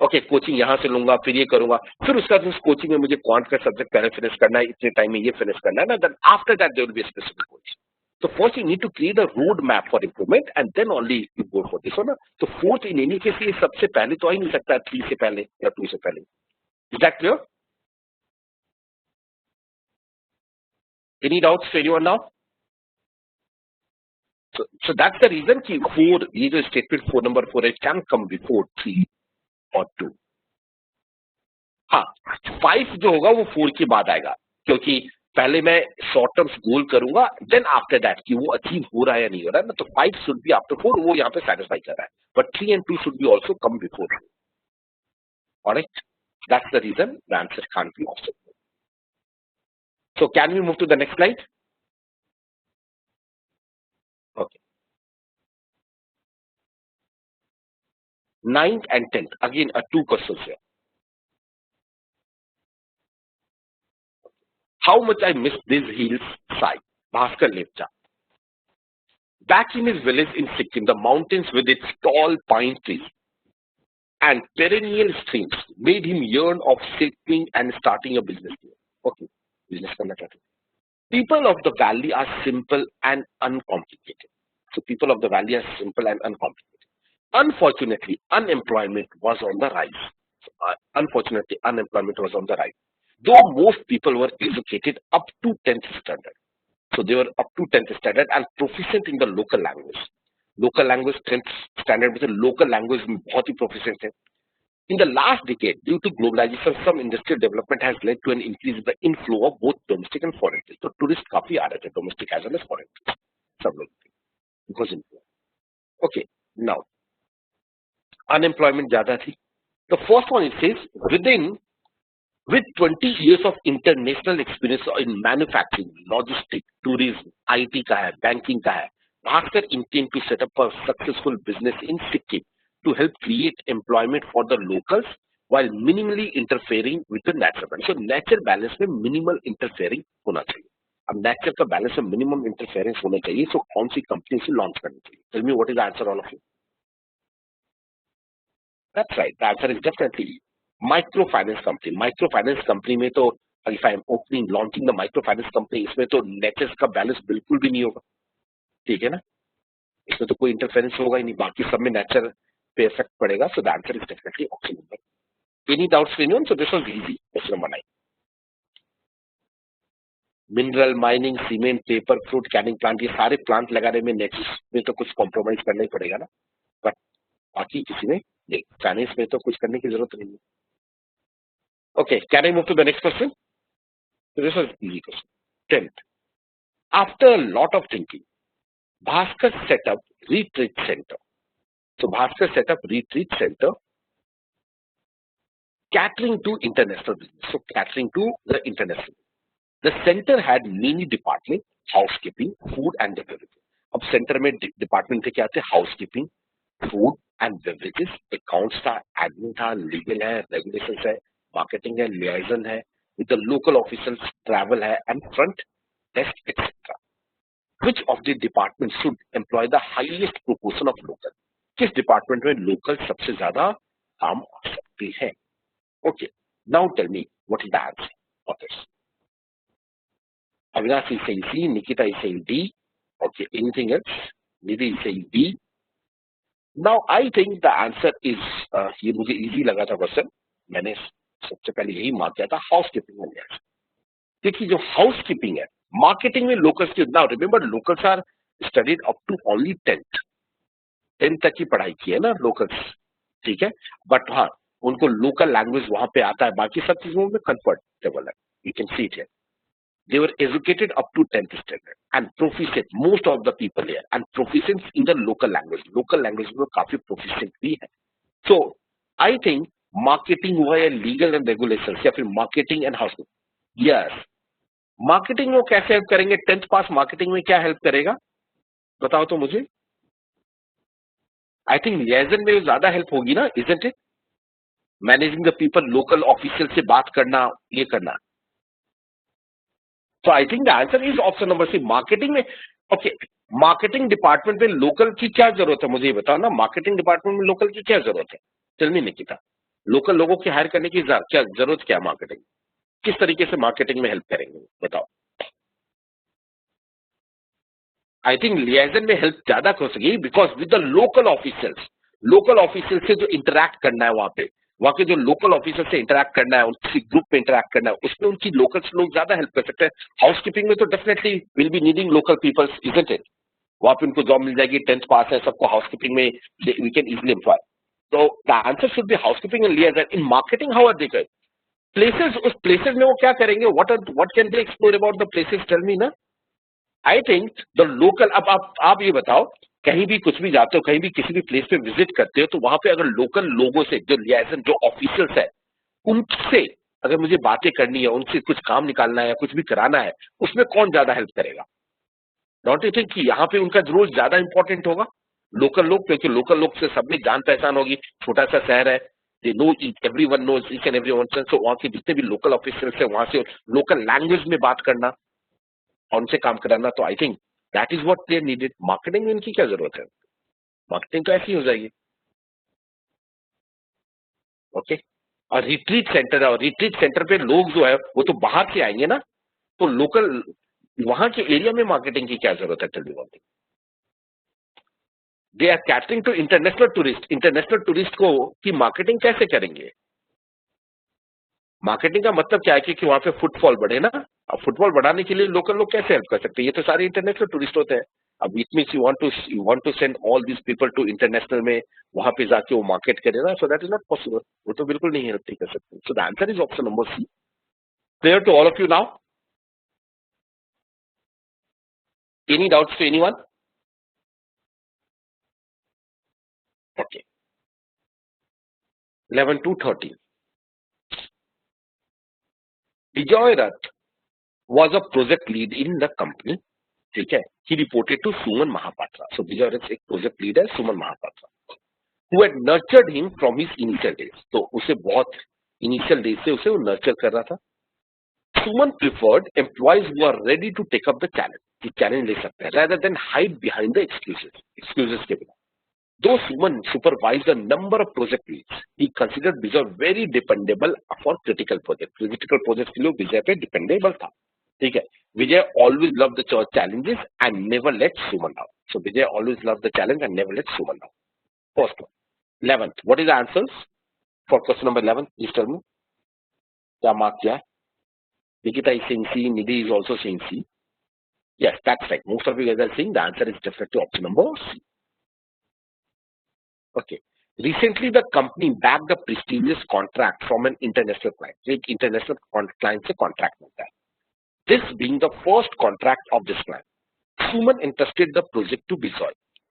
okay coaching यहां से लूंगा, फिर ये करूंगा, फिर उसका उस कोचिंग में मुझे क्वांट का सब्जेक्ट पहले फिनिश करना है, इतने टाइम में ये फिनिश करना है ना, then after that there will be specific coaching. So first you need to create a road map for improvement and then only you go for this one. तो fourth in any case ये सबसे पहले तो आ ही नहीं सकता, 3 से पहले या 2 से पहले। Is that clear? Any doubts to anyone now? So that's the reason कि 4, ये जो statement 4 number 4 it can come before 3 or 2. हाँ, 5 जो होगा वो 4 के बाद आएगा, क्योंकि पहले मैं शॉर्ट टर्म्स गोल करूंगा, देन आफ्टर दैट कि वो अचीव हो रहा है या नहीं हो रहा है ना, तो 5 शुड बी आफ्टर 4, वो यहाँ पे सेटिस्फाई कर रहा है, but 3 and 2 should be also come before. Alright, that's the reason the answer can't be option. So can we move to the next slide? Okay, 9th and 10th again 2 questions here. How much I miss these hills, Sai, Bhaskar Lepcha. Back in his village in Sikkim, the mountains with its tall pine trees and perennial streams made him yearn of settling and starting a business here. Okay, business करना चाहते हैं। People of the valley are simple and uncomplicated. So people of the valley are simple and uncomplicated. Unfortunately, unemployment was on the rise. Unfortunately, unemployment was on the rise. Though most people were educated up to 10th standard. So they were up to 10th standard and proficient in the local language. Local language 10th standard में से local language में बहुत ही proficient है. In the last decade, due to globalization, some industrial development has led to an increase in the inflow of both domestic and foreign tourists. So tourists काफी आ रहे थे, domestic as well as foreign tourists. सब लोग थे, because inflow. Okay, now unemployment ज्यादा थी. The first one it says with 20 years of international experience in manufacturing, logistics, tourism, IT का है, banking का है, Bhaskar intend to set up a successful business in Sikkim to help create employment for the locals while minimally interfering with the natural balance. So nature balance में minimal interfering होना चाहिए. अब nature का balance में minimum interference होना चाहिए. So कौन सी company से launch करनी चाहिए? Tell me what is the answer, all of you? That's right. The answer is definitely microfinance company. Microfinance company में तो if I am launching the microfinance company, इसमें तो नेचर का बैलेंस बिल्कुल भी नहीं होगा, ठीक है ना? इसमें तो कोई इंटरफेरेंस होगा ही नहीं, बाकी सब में नेचर पे इफेक्ट पड़ेगा. सो the answer is definitely option number. Any doubts for anyone? So this was easy. Question number 9. Mineral mining, cement, paper, fruit Canning plant, ये सारे प्लांट लगाने में नेचर में तो कुछ कॉम्प्रोमाइज करना ही पड़ेगा ना, बट बाकी किसी में नहीं. फाइनेंस में तो कुछ करने की जरूरत नहीं है. Okay, can I move to the next question? So this was easy question. 10th. After a lot of thinking, Bhaskar set up retreat center. So Bhaskar set up retreat center catering to international business. So catering to the international. The center had many departments: housekeeping, food and beverages. अब center में department थे क्या थे? Housekeeping, food and beverages, accounts था, admin था, legal है, regulations है, marketing है, liaison है, with the local officials, travel है, and front desk, etc. Which of the departments should employ the highest proportion of local? किस department में local सबसे ज्यादा काम आ सकती है? Okay, now tell me what is the answer of this. Avinash is saying C, Nikita is saying D. Okay, anything else? Nidhi is saying D. Now I think the answer is ये मुझे easy लगा था question, मैंने सबसे पहले यही mark किया था, हाउसकीपिंग में लिया. देखिए जो हाउसकीपिंग है, मार्केटिंग में लोकल्स की, now remember locals are studied up to only 10th तक की पढ़ाई की है ना लोकल्स, ठीक है, बट हाँ उनको लोकल लैंग्वेज वहां पे आता है, बाकी सब चीजों में कंफर्टेबल है. You can see it here. They were educated up to 10th standard and proficient, most of the people here, and proficient in the local language. Local language में काफी proficient भी है. So I think marketing हुआ या legal and regulations या फिर marketing and housing. Yes. Marketing वो कैसे help करेंगे? 10th पास marketing में क्या help करेगा? बताओ तो मुझे. I think liaison में ज्यादा help होगी ना, isn't it? Managing the people, local officials से बात करना, ये करना. So I think the answer is option number C. Marketing में, okay, मार्केटिंग डिपार्टमेंट में लोकल की क्या जरूरत है? मुझे ये बताओ ना, मार्केटिंग डिपार्टमेंट में लोकल की क्या जरूरत है? चल नहीं निकिता, लोकल लोगों की हायर करने की क्या जरूरत, क्या मार्केटिंग, किस तरीके से मार्केटिंग में हेल्प करेंगे बताओ. आई थिंक लियाजन में हेल्प ज्यादा हो सकेगी because with the local officers से जो इंटरैक्ट करना है वहां के जो लोकल ऑफिसर से इंटरैक्ट करना है, उनकी ग्रुप में इंटरैक्ट करना है, उसमें उनकी लोकल्स लोग ज्यादा हेल्प कर सकते हैं. हाउसकीपिंग में तो definitely will be needing local peoples, isn't it? वहां पे उनको जॉब मिल जाएगी, 10th पास है, सबको हाउसकीपिंग में वी कैन इजिली एम्प्लॉय. तो the answer should be housekeeping and liaison. In marketing how are they कर प्लेसेस, उस प्लेसेस में वो क्या करेंगे? What can they explore about the places? Tell me ना. आई थिंक द लोकल, अब आप ये बताओ, कहीं भी कुछ भी जाते हो, कहीं भी किसी भी प्लेस पे विजिट करते हो, तो वहां पे अगर लोकल लोगों से, जो लियाजन, जो ऑफिसर्स है, उनसे अगर मुझे बातें करनी है, उनसे कुछ काम निकालना है या कुछ भी कराना है, उसमें कौन ज्यादा हेल्प करेगा? डोंट यू थिंक कि यहाँ पे उनका रोल ज्यादा इंपॉर्टेंट होगा, लोकल लोग? क्योंकि लोकल लोग से सब में जान पहचान होगी, छोटा सा शहर है, they know, everyone knows each and everyone. So वहां के जितने भी लोकल ऑफिसर्स है, वहां से लोकल लैंग्वेज में बात करना, उनसे काम कराना, तो I think that is what they needed. Marketing में इनकी क्या जरूरत है? मार्केटिंग तो ऐसी हो जाएगी. ओके. और रिट्रीट सेंटर है, और रिट्रीट सेंटर पे लोग जो है वो तो बाहर से आएंगे ना, तो लोकल वहां के एरिया में मार्केटिंग की क्या जरूरत है? Tell me one thing. They are catering to international tourist. International tourist को की मार्केटिंग कैसे करेंगे? मार्केटिंग का मतलब क्या है कि वहां पे फुटफॉल बढ़े ना। अब फुटफॉल बढ़ाने के लिए लोकल लोग कैसे हेल्प कर सकते हैं? ये तो सारे इंटरनेशनल टूरिस्ट होते हैं। अब it means you want to send all this people to international में, वहां पे जाके वो मार्केट करे ना, so that is not possible. वो तो बिल्कुल नहीं हेल्प नहीं कर सकते। So the answer is option number C. Clear to all of you now? Any doubts to anyone? Okay, 11 to 13. Bijoy Rath was a project lead in the company. ठीक है, he reported to Suman Mahapatra. So Bijoy Rath एक project lead है, Suman Mahapatra, who had nurtured him from his initial days. तो उसे बहुत initial days से उसे वो nurture कर रहा था. Suman preferred employees who are ready to take up the challenge. कि challenge ले सकते हैं, rather than hide behind the excuses. Excuses के बिना. Though Suman supervised a number of project leads, he considered Bijoy very dependable for critical projects. Critical projects के लिए विजय पे dependable था. ठीक है. Vijay always loved the challenges and never let Suman down. So Vijay always loved the challenge and never let Suman down. First one. 11th. What is the answers for question number 11? Please tell me. क्या mark किया है? Nikita is saying C. Nidhi is also saying C. Yes, that's right. Most of you guys are saying the answer is definitely option number C. Okay. Recently, the company bagged a prestigious contract from an international client. एक international client से contract मिलता है. This being the first contract of this client, Suman entrusted the project to Bijoy.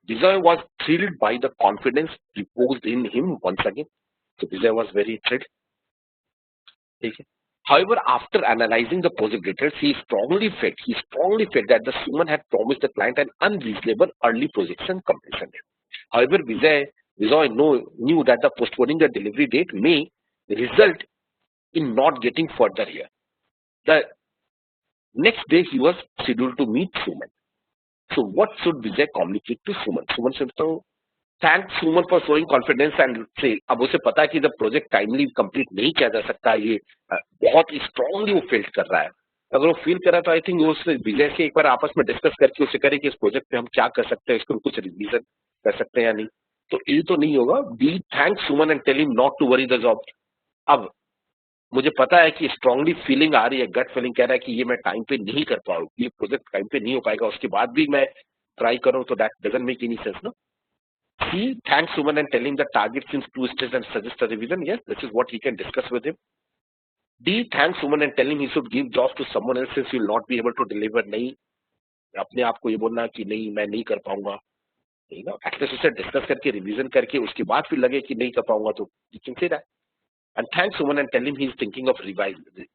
Bijoy was thrilled by the confidence reposed in him once again. So Bijoy was very thrilled. Okay. However, after analyzing the project details, he strongly felt that the Suman had promised the client an unreasonable early projection completion date. However, Bijoy knew that the postponing the delivery date may result in not getting further here. The next day, he was scheduled to meet Suman. So, what should Vijay communicate to Suman? Suman said, "So, thank Suman for showing confidence and say." अब उसे पता है कि the project timely complete नहीं किया जा सकता, ये बहुत strongly वो feel कर रहा है. अगर वो फील कर रहा है तो आई थिंक वो उससे विजय से एक बार आपस में डिस्कस करके उसे करे कि इस प्रोजेक्ट पे हम क्या कर सकते हैं, इसको कुछ रिवीजन कर सकते हैं या नहीं. तो ये तो नहीं होगा. B thank Suman and tell him not to worry the job. अब मुझे पता है कि स्ट्रांगली फीलिंग आ रही है, गट फीलिंग कह रहा है कि ये मैं टाइम पे नहीं कर पाऊँ, ये प्रोजेक्ट टाइम पे नहीं हो पाएगा, उसके बाद भी मैं ट्राई करूँ, तो that doesn't make any sense. No, he thanks Suman and tell him the target seems too strict and suggest a revision. Yes, this is what he can discuss with him. D thanks Suman and tell him he should give jobs to someone else since he will not be able to deliver. नहीं, अपने आप को ये बोलना कि नहीं मैं नहीं कर पाऊंगा, नहीं ना, एटलीस्ट उसे डिस्कस करके रिवीजन करके उसके बाद फिर लगे कि नहीं कर पाऊंगा तो you can say that. And thanks Suman and tell him he is thinking of revising.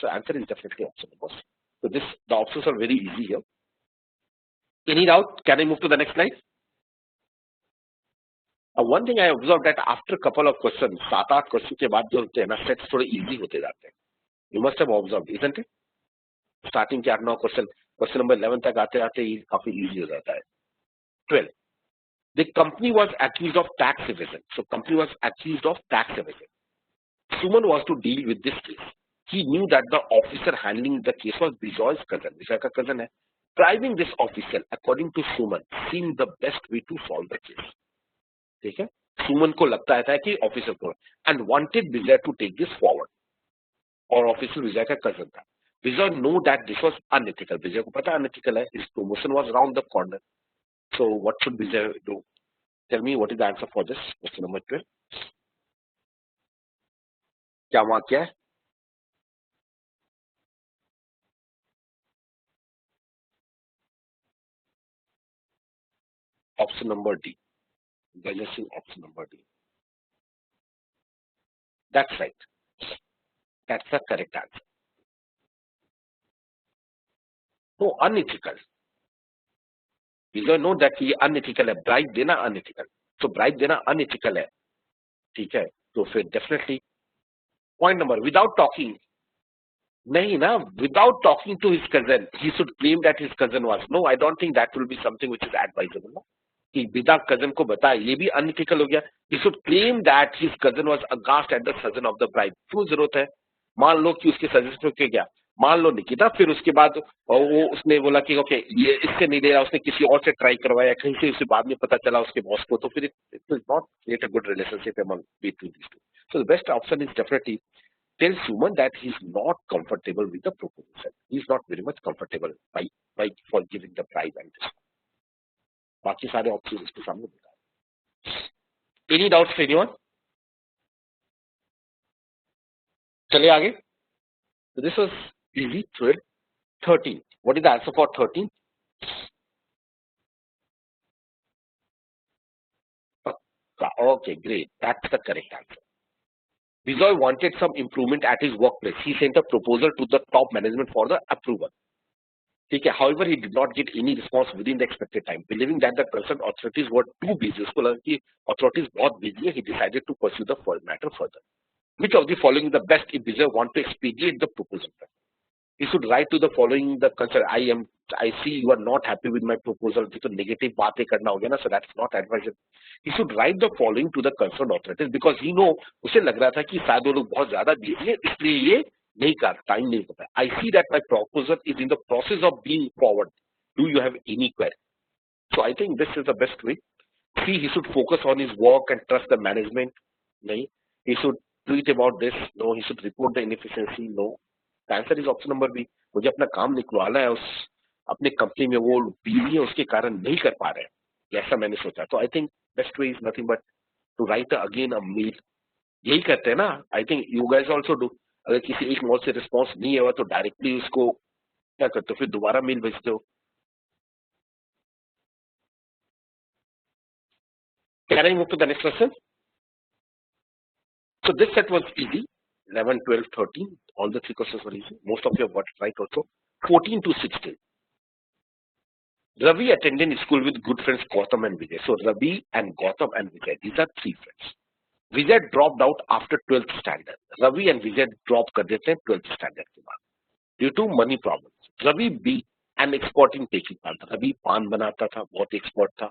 So answer is definitely option number C. So the options are very easy here. Any doubt? Can I move to the next slide? One thing I observed that after a couple of questions, 7-8 question के बाद जो होते हैं ना, sets थोड़े easy होते जाते हैं. You must have observed, isn't it? Starting के 8-9 क्वेश्चन नंबर 11 तक आते आते ही काफी इजी हो जाता है. 12. The company was accused of tax evasion. So company was accused of tax evasion. Suman was to deal with this case. He knew that the officer handling the case was Bijoy's cousin. Bijoy का cousin है. Driving this officer, according to Suman, seemed the best way to solve the case. ठीक है. सुमन को लगता है कि officer को and wanted Vijay to take this forward, और ऑफिसर विजय का कजन था. Vijay know that this was unethical. Vijay को पता अनएथिकल है. His promotion was around the corner. So what should Vijay do? Tell me what is the answer for this question number 12. क्या वहां क्या है? Option number D. Option number D. That's right. That's the correct answer. तो unethical, Vijay know that ये unethical है. Bribe देना unethical. तो bribe देना अनएथिकल है. ठीक है, तो फिर definitely point number without talking, नहीं ना, without talking to his cousin, he should claim that his cousin was. No, I don't think that will be something which is advisable. No? कि बिना कजन को बताए, ये भी अनएथिकल हो गया. He should claim that his cousin was aghast at the suggestion of the bribe. क्यों जरूरत है? मान लो कि उसके सजेशन पे गया, मान लो निकिता, फिर उसके बाद वो उसने बोला कि ओके ये इससे नहीं दे रहा, उसने किसी और से ट्राई करवाया, कहीं से उसे बाद में पता चला उसके बॉस को, तो फिर it will not create a good relationship among between these two. So the best option is definitely tells Suman that he's not comfortable with the proposal. He's not very much comfortable by for giving the price and this. बाकी सारे option इसके सामने बताए. Any doubts for anyone? चले आगे. So this was easy. 12, 13. What is the answer for 13? Okay, great. That's the correct answer. Bijoy wanted some improvement at his workplace. He sent a proposal to the top management for the approval. Okay. However, he did not get any response within the expected time. Believing that the concerned authorities were too busy, उसको लगा कि authorities बहुत busy है, he decided to pursue the matter further. Which of the following is the best if Bijoy want to expedite the proposal? He should write to the following the concern. I see you are not happy with my proposal. तो negative बातें करना हो गया ना, so that's not advisable. He should write the following to the concerned authorities because he know उसे लग रहा था कि शायद वो लोग बहुत ज़्यादा busy है, इसलिए ये नहीं कर टाइम नहीं होता. I see that my proposal is in the process of being forward. Do you have any query? So I think this is the best way. See, he should focus on his work and trust the management. नहीं. He should tweet about this. No. He should report the inefficiency. No. The answer is option number B. मुझे अपना काम निकलवाना है, उस अपने company में वो बिजी है उसके कारण नहीं कर पा रहे हैं, ऐसा मैंने सोचा. तो I think best way is nothing but to write again a mail. यही करते हैं ना. I think you guys also do. अगर किसी एक मेल से रिस्पॉन्स नहीं हुआ तो डायरेक्टली उसको क्या करते हो, फिर दोबारा मेल भेजते हो. Can I move to the next question? So this set was easy. 11, 12, 13. All the three questions were easy. Most of you have got it right also. 14 to 16. Ravi attended school with good friends Gautam and Vijay. So Ravi and Gautam and Vijay, these are three friends. Vijay dropped out after 12th standard. Ravi and Vijay dropped कर देते हैं 12th standard के बाद due to money problems. Ravi be an expert in taking part. Ravi पान बनाता था, बहुत expert था.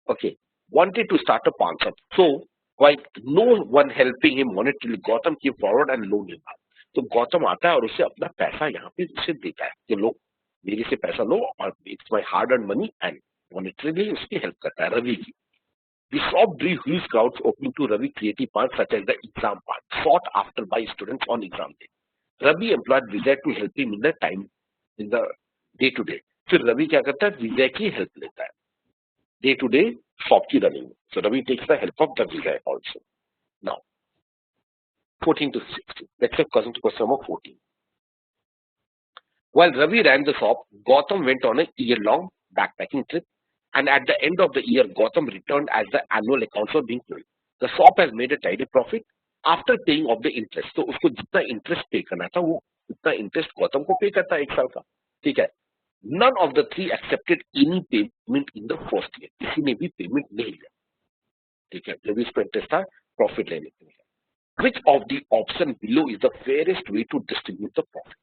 Okay, wanted to start a pawn shop. So while no one helping him monetarily, Gautam came forward and loaned him out. तो गौतम आता है और उसे अपना पैसा यहाँ पे उसे देता है कि लोग मेरे से पैसा लो और it's my hard earn money and monetarily उसकी हेल्प करता है रवि की. The shop drew huge crowds opening to Ravi creative parts such as the exam part, sought after by students on exam day. Ravi employed Vijay to help him in the time in the day to day. फिर रवि क्या करता है, विजय की help लेता है day to day shop की running. So Ravi takes the help of the Vijay also. Now 14 to 16. Let's say question number 14. While Ravi ran the shop, Gautam went on a year-long backpacking trip, and at the end of the year, Gautam returned as the annual accounts were being closed. The shop has made a tidy profit after paying off the interest. तो उसको जितना interest pay करना था वो उतना interest Gautam को pay करता है एक साल का. ठीक है. None of the three accepted any payment in the first year. किसी ने भी payment नहीं लिया. ठीक है. जब इसको interest था profit लेने के लिए. Which of the option below is the fairest way to distribute the profit?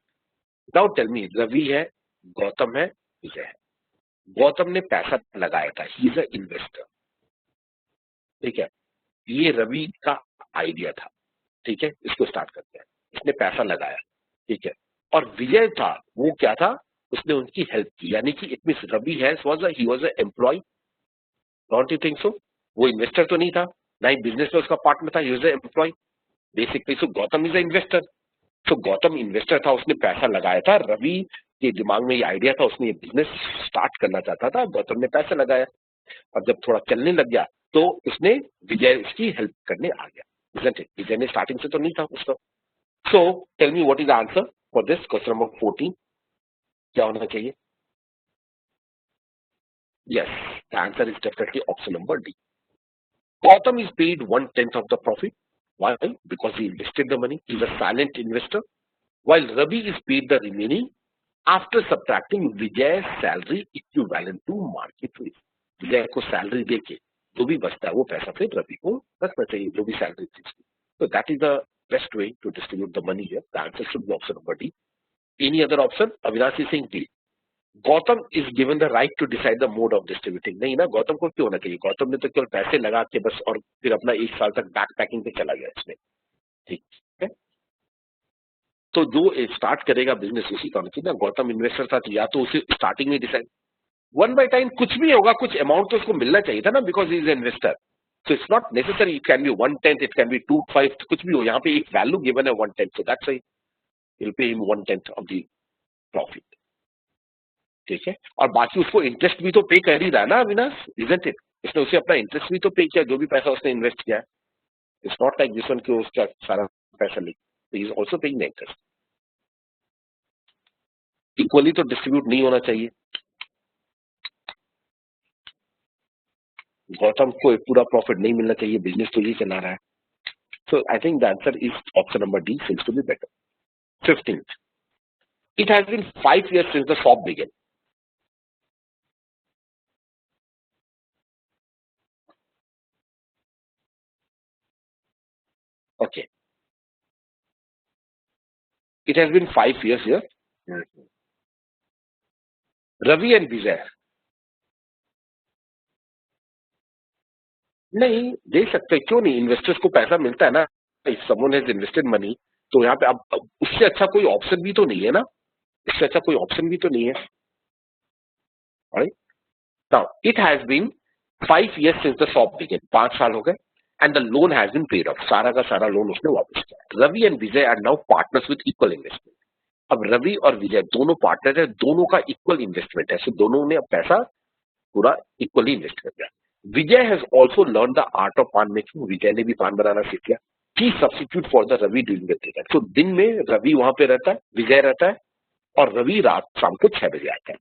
Now tell me, Ravi है, गौतम है, विजय है. गौतम ने पैसा लगाया था, ही इज अ इन्वेस्टर. ठीक है. ये रवि का आइडिया था. ठीक है. इसको स्टार्ट करते हैं. इसने पैसा लगाया. ठीक है. और विजय था, वो क्या था, उसने उनकी हेल्प की. यानी कि इट मींस रवि है he was a employee. Don't you think so? वो इन्वेस्टर तो नहीं था, ना ही बिजनेस में उसका पार्ट में था. He was a employee basically. So Gautam is a investor. So Gautam investor था, उसने पैसा लगाया था. रवि के दिमाग में ये आइडिया था, उसने ये बिजनेस स्टार्ट करना चाहता था. गौतम ने पैसा लगाया और जब थोड़ा चलने लग गया तो उसने विजय उसकी हेल्प करने आ गया. विजय ने स्टार्टिंग से तो नहीं था उसका. So tell me what is the answer for this question number 14. क्या होना चाहिए? Yes, the answer is definitely option number D. Gautam is paid 1/10 of the profit. Why? Because he invested the money. He is a silent investor. While Ravi is paid the remaining after subtracting Vijay's salary equivalent to market rate. विजय को salary देके जो भी बचता है वो पैसा फिर रवि को रखना चाहिए, जो भी सैलरी थी. So that is the best way to distribute the money here. The answer should be option number D. Any other option? Avinashi Singh D. Gautam is given the right to decide the mode of distributing. नहीं ना, गौतम को क्यों होना चाहिए? गौतम ने तो केवल पैसे लगा के बस और फिर अपना एक साल तक बैक पैकिंग पे चला गया इसमें. ठीक है. तो जो स्टार्ट करेगा बिजनेस उसी का होना चाहिए ना. गौतम इन्वेस्टर था तो या तो उसे स्टार्टिंग में डिसाइड 1/10 कुछ भी होगा, कुछ अमाउंट तो उसको मिलना चाहिए था ना, because he is investor. So it's not necessary. It can be 1/10, it can be 2/5, कुछ भी हो. यहाँ पे एक वैल्यू गिवन है 1/10, so that's why you'll pay him 1/10 of the profit. ठीक है. और बाकी उसको इंटरेस्ट भी तो पे कर ही रहा है ना अविनाश, isn't it? उसने उसे अपना इंटरेस्ट भी तो पे किया, जो भी पैसा उसने इन्वेस्ट किया है. It's not like this one कि उसका सारा पैसा ले. So he's also paying the interest. Equally तो डिस्ट्रीब्यूट नहीं होना चाहिए. गौतम को पूरा प्रॉफिट नहीं मिलना चाहिए, बिजनेस तो ये चला रहा है. So I think the answer is option number D seems to be better. 15th. It has been 5 years since the shop began. Okay. It has been 5 years here. Ravi and Vijay. नहीं दे सकते, क्यों नहीं. Investors को पैसा मिलता है ना. If someone has invested money, तो यहाँ पे अब उससे अच्छा कोई ऑप्शन भी तो नहीं है ना. इससे अच्छा कोई ऑप्शन भी तो नहीं है. Alright? Now, it has been 5 years since the shop began. 5 साल हो गए. And the loan has been paid off. सारा का सारा लोन उसने वापस किया. Ravi and Vijay are now partners with equal investment. अब रवि और विजय दोनों पार्टनर है, दोनों का इक्वल इन्वेस्टमेंट है. सो दोनों ने अब पैसा पूरा इक्वली इन्वेस्ट कर दिया. Vijay has also learn the art of paan making. Vijay ने भी पान बनाना सीख लिया. He substitute for the Ravi during the day. So दिन में रवि वहां पे रहता है, विजय रहता है, और रवि रात शाम को 6 बजे आता है.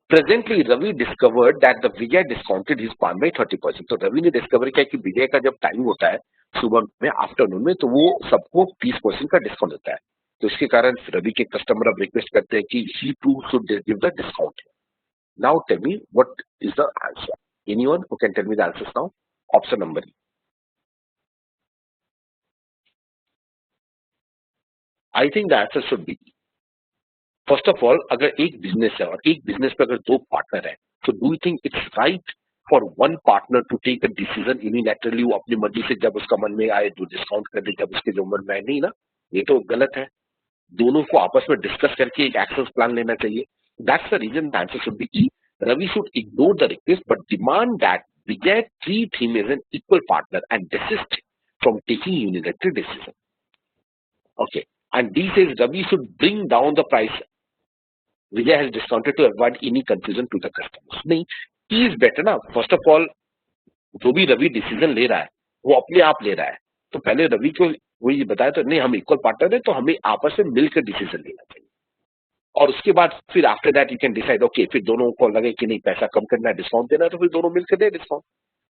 Presently Ravi discovered that the Vijay discounted his पान बाई 30%. तो रवि ने डिस्कवर किया कि विजय का जब टाइम होता है सुबह में, आफ्टरनून में, तो वो सबको 30% का डिस्काउंट देता है. तो इसके कारण रवि के कस्टमर अब रिक्वेस्ट करते हैं कि he too should give the discount. Now tell me what is the answer. Anyone who can tell me the answers now. Option number E. I think the answer should be. First of all, अगर एक business है और एक business पे अगर दो partner है, तो do you think it's right for one partner to take a decision unilaterally, वो अपनी मर्जी से जब उसका मन में आए जो डिस्काउंट कर दे, जब उसके जो मन में आए? नहीं ना, ये तो गलत है. दोनों को आपस में डिस्कस करके एक एक्शन प्लान लेना चाहिए. That's the reason the answer should be E. Ravi should ignore the request but demand that Vijay treat him as an equal partner and desist from taking unilateral decision. Okay. And D says Ravi should bring down the price. Vijay has discounted to avoid any confusion to the customers. नहीं, E is better ना. First of all, जो भी Ravi decision ले रहा है वो अपने आप ले रहा है. तो पहले रवि को वही बताया तो नहीं, हम इक्वल पार्टनर है, तो हमें आपस में मिलकर डिसीजन लेना चाहिए. और उसके बाद फिर after that you can decide. Okay, फिर दोनों को लगे कि नहीं पैसा कम करना है, डिस्काउंट देना है, तो फिर दोनों मिलकर दे डिस्काउंट,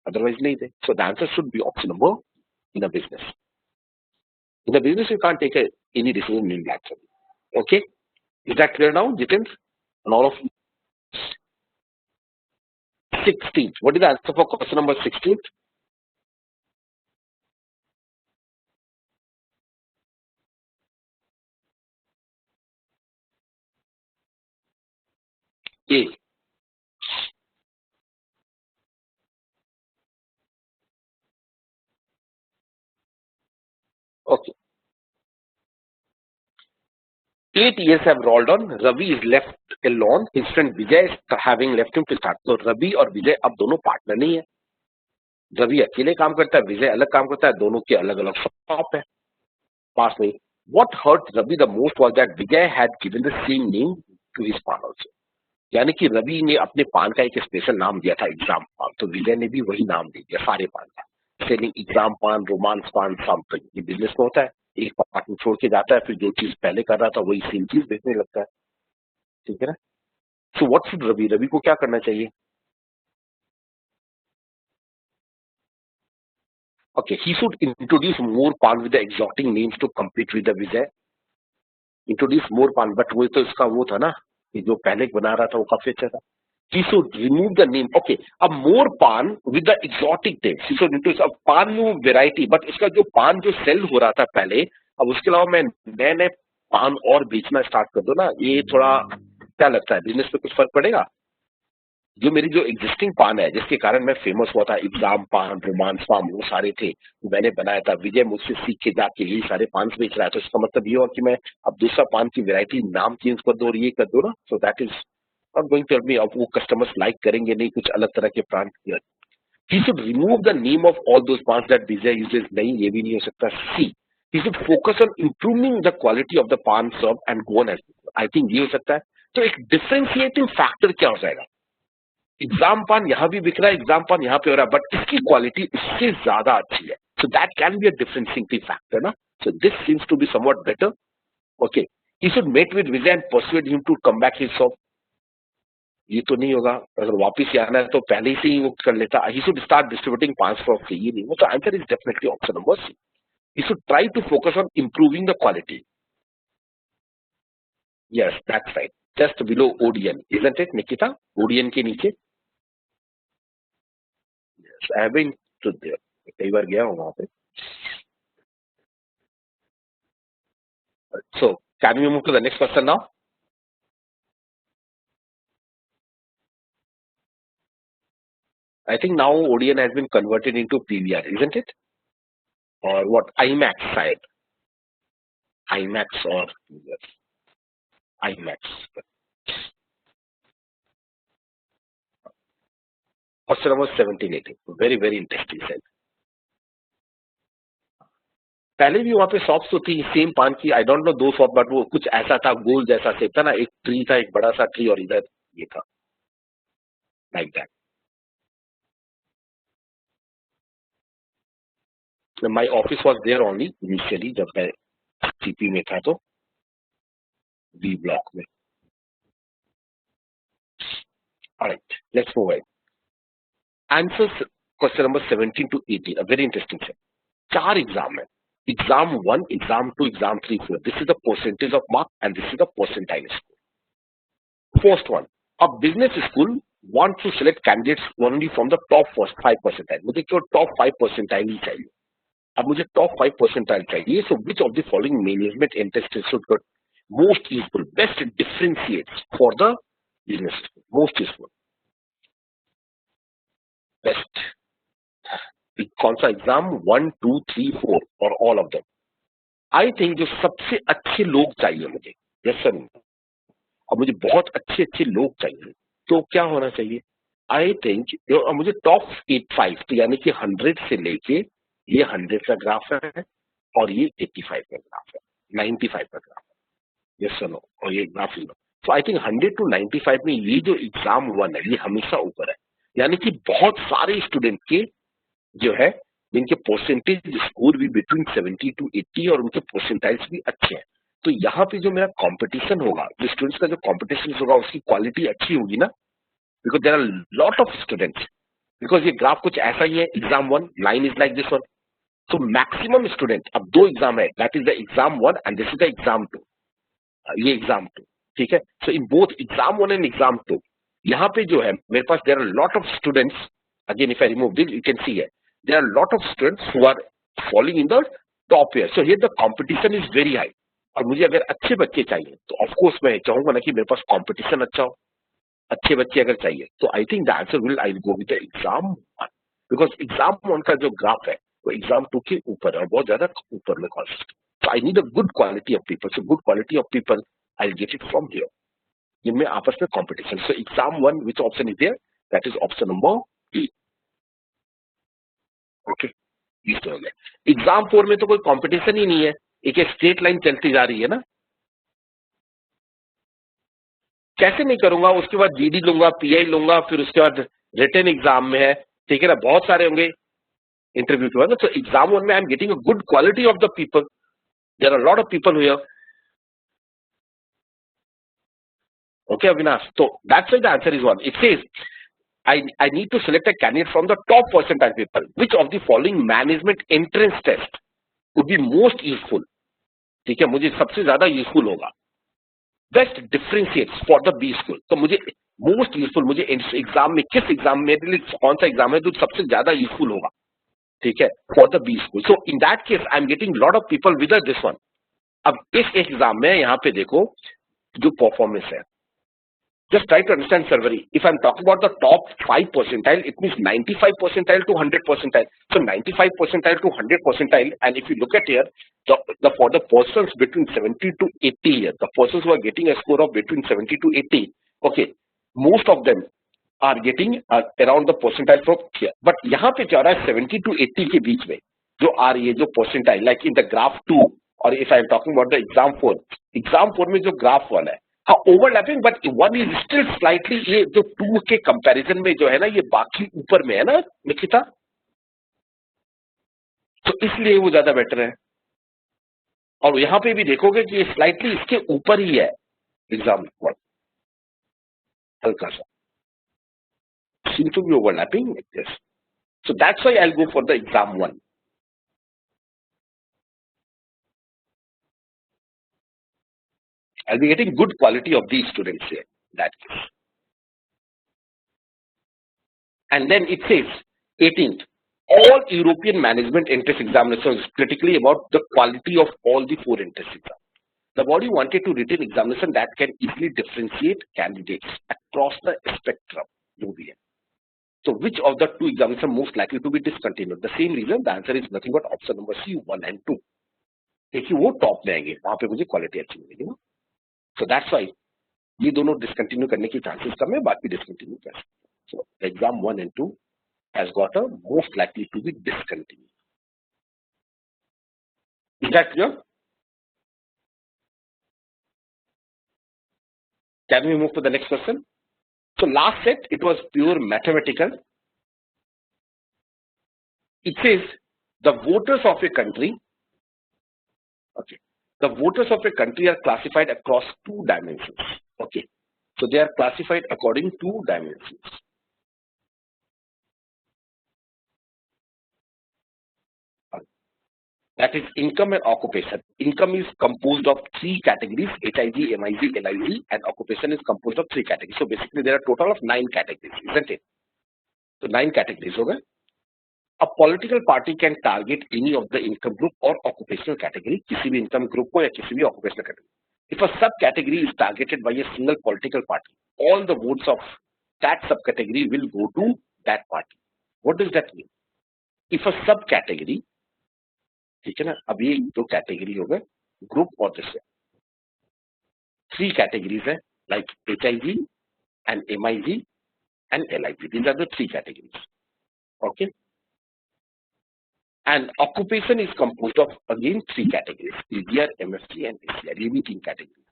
अदरवाइज नहीं दे. So the answer should be option number in a business. In a business, you can't take any decision unilaterally. Okay? Is that clear now, Jitendra? And all of you? 16th. What is the answer for question number 16th? A. Okay. 8 years have rolled on. Ravi is left alone. His friend Vijay is having left him to start. So Ravi और विजय अब दोनों partner नहीं है. रवि अकेले काम करता है, विजय अलग काम करता है, दोनों के अलग अलग शॉप है पास में. What hurt Ravi the most was that Vijay had given the same name to his पान also. यानी कि रवि ने अपने पान का एक स्पेशल नाम दिया था, एग्जाम पान, तो विजय ने भी वही नाम दे दिया सारे पान का. सेलिंग एग्जाम पान, रोमांस पान, समथिंग. ये बिजनेस में होता है, एक पार्टनर छोड़ के जाता है, फिर जो चीज पहले कर रहा था वही सेम चीज बेचने लगता है. ठीक है ना. So what should Ravi, Ravi को क्या करना चाहिए? Okay, he should introduce more paan with the exotic names to compete with the Vijay. Introduce more paan, but वो तो इसका वो था ना कि जो पहले बना रहा था वो काफी अच्छा था. He should remove the name. Okay, अब more पान with the exotic name. He should introduce अब पान में वेराइटी, बट इसका जो पान जो सेल हो रहा था पहले, अब उसके अलावा मैं नए नए पान और बेचना स्टार्ट कर दो ना, ये थोड़ा क्या लगता है बिजनेस पे कुछ फर्क पड़ेगा? जो मेरी जो एग्जिस्टिंग पान है जिसके कारण मैं फेमस हुआ था, एग्जाम पान, रोमांस पान, वो सारे थे, मैंने बनाया था. विजय मुझसे सीख के जाके यही सारे पान बेच रहा है, तो इसका मतलब ये हुआ कि मैं अब दूसरा पान की वेराइटी नाम चेंज कर दो और ये कर दो ना. So that is not going to help me. अब वो कस्टमर्स लाइक करेंगे नहीं कुछ अलग तरह के पान. He should remove the name of all those parts that BJ uses. नहीं, ये भी नहीं हो सकता. C. He should focus on improving the quality of the pan served and go on as before. I think ये हो सकता है. तो एक differentiating factor क्या हो जाएगा? एग्जाम पान यहाँ भी बिक रहा है, एग्जाम पान यहाँ पे हो रहा है, बट इसकी क्वालिटी उससे ज्यादा अच्छी है. So that can be a differentiating factor ना. So this seems to be somewhat better. Okay, he should met with Vijay and persuade him to come back his shop. ये तो नहीं होगा. अगर वापस ही आना है तो पहले से ही वो कर लेता. ही शुड स्टार्ट डिस्ट्रीब्यूटिंग पांच फ्रॉक से. ये नहीं. वो तो answer is definitely option number C. He should try to focus on improving the quality. Yes, that's right. Just below Odeon, isn't it Nikita? Odeon के नीचे. I have been to there. कई बार गया हूँ वहाँ पे. So can we move to the next question now? I think now ODN has been converted into PVR, isn't it? Or what? IMAX side. IMAX or PVR? IMAX. Question number 17, 18. Very, very interesting side. पहले भी वहां पे shops तो थी same पान की. I don't know दो shop, but वो कुछ ऐसा था, गोल जैसा शेप था ना. एक ट्री था, एक बड़ा सा ट्री, और इधर ये था, like that. My office was there only initially, जब मैं सीपी में था तो बी ब्लॉक में. Alright, let's move ahead. Answers question number 17 to 18. Very interesting है. 4 एग्जाम है. Exam 1, exam 2, exam 3, 4. This is the percentage of mark and this is the percentile score. First one, a business school wants to select candidates only from the top 5 percentile. मुझे केवल top 5 percentile ही चाहिए. अब मुझे top 5 percentile चाहिए. So which of the following management interest should get most useful, best differentiates for the business school. Most useful, best. कौन सा exam? 1, 2, 3, 4 और all of them. I think जो सबसे अच्छे लोग चाहिए मुझे. Yes sir. और मुझे बहुत अच्छे अच्छे लोग चाहिए. तो क्या होना चाहिए? आई थिंक मुझे टॉप 85, तो यानी कि 100 से लेके ये 100 का ग्राफ है और ये 85 का ग्राफ है, 95 का ग्राफ है. Yes sir no. और ये ग्राफ लो. तो आई थिंक 100 to 95 में ये जो एग्जाम 1 है ये हमेशा ऊपर है. यानी कि बहुत सारे स्टूडेंट के जो है जिनके परसेंटेज स्कोर भी बिटवीन 70 to 80 और उनके परसेंटाइल्स भी अच्छे हैं. तो यहाँ पे जो मेरा कंपटीशन होगा, जो स्टूडेंट्स का जो कंपटीशन होगा उसकी क्वालिटी अच्छी होगी ना. Because there are lot of students. Because ये ग्राफ कुछ ऐसा ही है. Exam 1 line is like this one. So maximum student, अब 2 एग्जाम है, that is the exam 1 and this is the exam 2. ये एग्जाम 2, ठीक है. So in both exam 1 and exam 2 यहाँ पे जो है मेरे पास there are lot of students. Again if I remove this you can see है there are lot of students who are following in the top year. So here the competition is very high. और मुझे अगर अच्छे बच्चे चाहिए तो of course मैं चाहूंगा ना कि मेरे पास कंपटीशन अच्छा हो. अच्छे बच्चे अगर चाहिए तो I think the answer will I go with the exam 1. Because exam 1 का जो ग्राफ है वो एग्जाम 2 के ऊपर है और बहुत ज्यादा ऊपर में consist. So I need a good quality of people. So good quality of people I get it from here. जिनमें आपस में competition. So exam 1 which option is there? That is option number B. Okay, exam 4 में तो कोई competition ही नहीं है. एक straight line चलती जा रही है ना. कैसे नहीं करूंगा? उसके बाद जीडी लूंगा, पीआई लूंगा, फिर उसके बाद रिटन एग्जाम में है, ठीक है ना, बहुत सारे होंगे इंटरव्यू के बाद. तो एग्जाम 1 में I am getting a good quality of the people. There are lot of people here. Okay, Avinash. So that's why the answer is 1. It says I need to select a candidate from the top percentile people. Which of the following management entrance test would be most useful? ठीक है, मुझे सबसे ज्यादा useful होगा. Best differentiates for the B school. तो मुझे most useful, मुझे exam में किस एग्जाम में कौन सा एग्जाम है जो सबसे ज्यादा यूजफुल होगा, ठीक है, for the B school. So in that case I am getting lot of people with this one. अब इस एग्जाम में यहाँ पे देखो जो परफॉर्मेंस है. Just try to understand, Sarvari. If I'm talking about the top 5 percentile, it means 95 percentile to 100 percentile. So 95 percentile to 100 percentile, and if you look at here, for the persons between 70 to 80 here, the persons who are getting a score of between 70 to 80, okay, most of them are getting around the percentile from here, but यहाँ पे क्या हो रहा है 70 to 80 के बीच में जो आर ये जो percentile like in the graph 2 और if I am talking about the exam 4 में जो ग्राफ 1 है, हाँ overlapping but one is still slightly, ये जो 2 के कंपैरिजन में जो है ना ये बाकी ऊपर में है ना निकिता, तो इसलिए वो ज्यादा बेटर है। और यहां पे भी देखोगे कि ये स्लाइटली इसके ऊपर ही है एग्जाम 1, हल्का सा seem to be overlapping like this. So that's why I'll go for the exam 1. I'll be getting good quality of these students here in that case. And then it says 18th, all European management entrance examinations critically about the quality of all the 4 entrance exams. The body wanted to written examination that can easily differentiate candidates across the spectrum. So which of the 2 examinations most likely to be discontinued? The same reason, the answer is nothing but option number C, 1 and 2. देखिए वो top में आएंगे, वहां पे मुझे quality अच्छी मिलेगी ना, सो दैट्स वाई ये दोनों डिसकंटिन्यू करने की चांसेस कम है, बाकी डिसकंटिन्यू कर सकते हैं। सो exam 1 and 2 has got a most likely to be discontinued. Is that clear? Can we move to the next question? So last set it was pure mathematical. It says the voters of a country, okay, the voters of a country are classified across 2 dimensions. Okay, so they are classified according to 2 dimensions. That is income and occupation. Income is composed of 3 categories: HIG, MIG, LIG, and occupation is composed of 3 categories. So basically there are a total of 9 categories, isn't it? So 9 categories हो गए. A political party can target any of the income group or occupational category, किसी भी income group को या किसी भी occupational category. If a subcategory is targeted by a single political party, all the votes of that subcategory will go to that party. What does that mean? If a subcategory, ठीक है ना, अब ये 2 category हो गए, group और जैसे 3 categories है like HIG and MIG and LIG. These are the 3 categories. Okay. And occupation is composed of again 3 categories: EGR, MFG and ACR. ये भी 3 categories.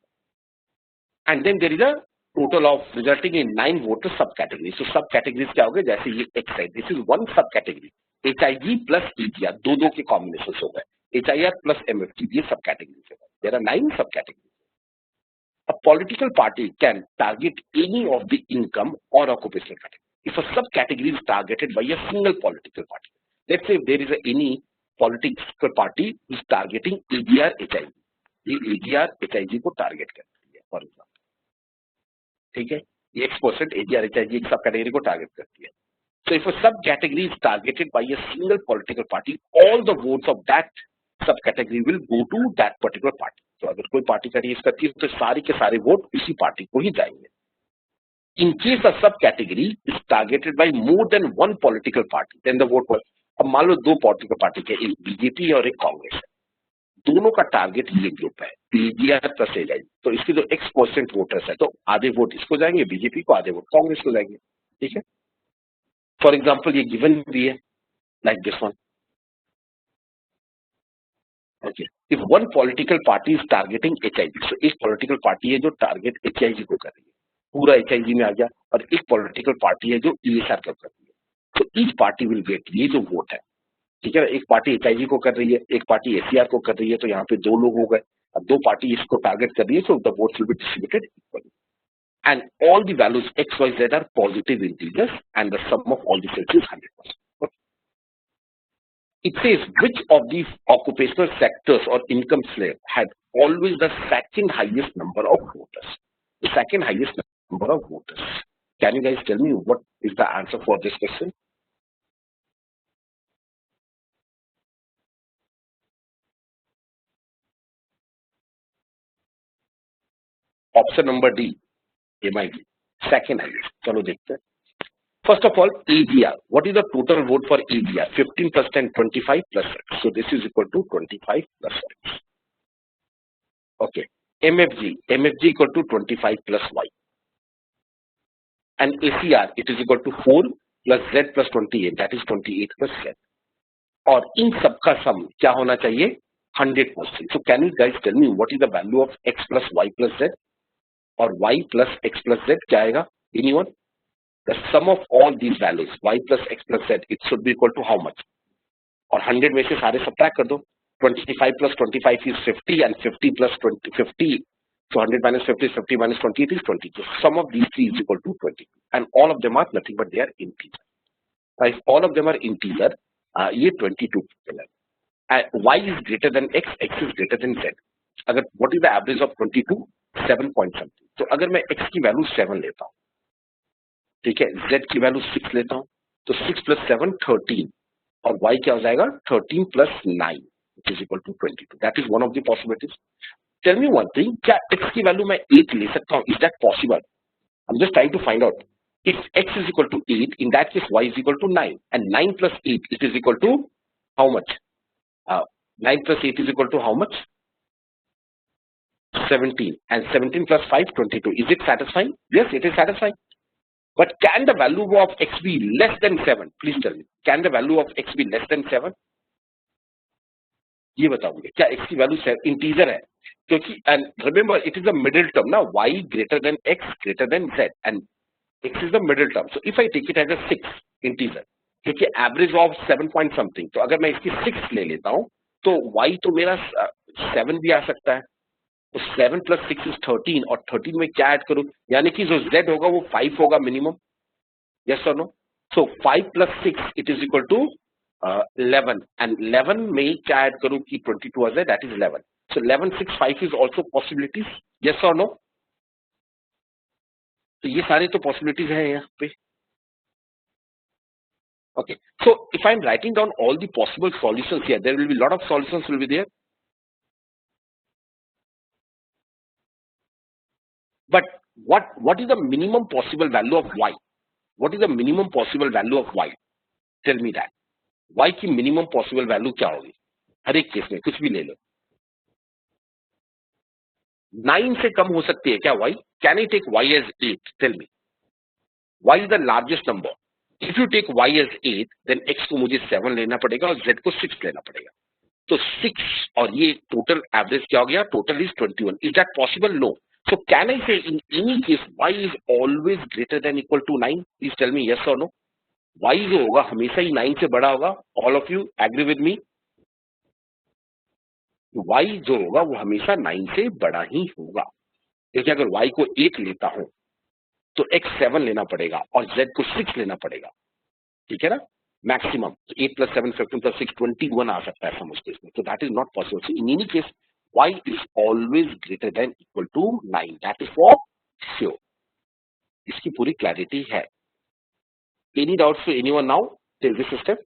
And then there is a total of resulting in 9 voter subcategories. So subcategories क्या हो गए, जैसे ये X है, this is one subcategory. HIG plus EGR, दो के combinations हो गए. HIR plus MFG, ये subcategories है. There are 9 subcategories. A political party can target any of the income or occupational category. If a subcategory is targeted by a single political party, let's say if there is any political party is targeting AGR, HIG, ये AGR, HIG को target करती है, for example, ठीक है, ये X% AGR, HIG एक subcategory को target करती है. So if a subcategory is targeted by a single political party, all the votes of that subcategory will go to that particular party. तो अगर कोई पार्टी का रेस करती है तो सारे के सारे वोट इसी पार्टी को ही जाएंगे. In case a subcategory is targeted by more than one political party, then the vote was, अब मान लो 2 पॉलिटिकल पार्टी के, एक बीजेपी और एक कांग्रेस है, दोनों का टारगेट ये ग्रुप है AGR प्लस HIG, तो इसके जो X% वोटर्स है तो आधे वोट इसको जाएंगे बीजेपी को, आधे वोट कांग्रेस को जाएंगे. ठीक है, फॉर एग्जाम्पल ये गिवन भी है like this one. Okay. If one political party is targeting HIG, so एक political party है जो टारगेट HIG को कर रही है, पूरा HIG में आ गया, और एक political party है जो ESR को कर रही है. So each party will get, ये जो वोट है, ठीक है, एक पार्टी HIG को कर रही है, एक पार्टी ACR को कर रही है, तो यहाँ पे 2 लोग हो गए. अब 2 पार्टी इसको टारगेट कर रही है, so the votes will be distributed equally. And all the values X, Y, Z are positive integers, and the sum of all the cells is 100%. It says which of these occupational sectors or income slab had always the second highest number of voters. The second highest number of voters. Can you guys tell me what is the answer for this question? Option number D, MIG. Second highest. चलो देखते हैं. First of all, AGR. What is the total vote for AGR? 15 plus 10, 25 plus X. So this is equal to 25 plus X. Okay. MFG. MFG equal to 25 plus Y. and ACR it is equal to 4 plus Z plus 28, that is 28 plus Z. और इन सबका सम क्या होना चाहिए 100%. So can you guys tell me what is the value of x plus y plus z or y plus x plus z? क्या आएगा? Anyone? The sum of all these values y plus x plus z it should be equal to how much? और 100 में से सारे subtract कर दो. 25 plus 25 is 50 and 50 plus 20 50. So 100 minus 50 is 50 minus 28 is 20. So sum of these three is equal to 20 and all of them are nothing but they are integer. Now if all of them are integer, ये 22 है. Y is greater than x, x is greater than z. अगर what is the average of 22? 7 point something. तो अगर मैं x की value 7 लेता हूँ, ठीक है, z की वैल्यू 6 लेता हूँ, तो 6 plus 7 13 और y क्या हो जाएगा 13 plus 9 which is equal to 22. That is one of the possibilities. Tell me one thing, क्या x की वैल्यू मैं 8 ले सकता हूँ? Is that possible? I'm just trying to find out. If x is equal to 8, in that case y is equal to 9 and 9 plus 8 it is equal to how much? 9 plus 8 is equal to how much? 17 and 17 plus 5 22. Is it satisfying? Yes, it is satisfying. But can the value of x be less than 7? Please tell me. Can the value of x be less than 7? ये बताओगे क्या x की value integer है? क्योंकि and remember it is a middle term ना, y greater than x greater than z and x is the middle term. So if I take it as a 6 integer, क्योंकि average of 7 point something, तो अगर मैं इसकी 6 ले लेता हूं तो y तो मेरा 7 भी आ सकता है. तो 7 plus 6 is 13 और 13 में क्या ऐड करूं, यानी कि जो z होगा वो 5 होगा मिनिमम. यस और no? So 5 plus 6 it is equal to 11 and 11 में क्या ऐड करूं कि 22 आ जाए, that is 11. So 11 6 5 is also possibilities. Yes or no? तो ये सारे तो possibilities हैं यहाँ पे. Okay, so if I'm writing down all the possible solutions here, there will be a lot of solutions will be there. But what is the minimum possible value of y? What is the minimum possible value of y? Tell me that. Y की minimum possible value क्या होगी? हर एक case में कुछ भी ले लो. 9 से कम हो सकती है क्या y? Can I take y as 8? Tell me. Y is the largest number. If you take y as 8, then x को मुझे 7 लेना पड़ेगा और z को 6 लेना पड़ेगा. तो 6 और ये टोटल एवरेज क्या हो गया? Total is 21. Is that possible? No. So can I say in any case y is always greater than equal to 9? Please tell me yes or no. Y जो होगा हमेशा ही 9 से बड़ा होगा. All of you agree with me? Y जो होगा वो हमेशा 9 से बड़ा ही होगा. क्योंकि अगर y को 8 लेता हूं तो x 7 लेना पड़ेगा और z को 6 लेना पड़ेगा. ठीक है ना? Maximum. So 8 plus 7, 15 plus 6, 21 आ सकता है समझ के इसमें. So that is not possible. So in any case, y is always greater than equal to 9. That is for sure. इसकी पूरी क्लैरिटी है. Any doubts to anyone now till this step?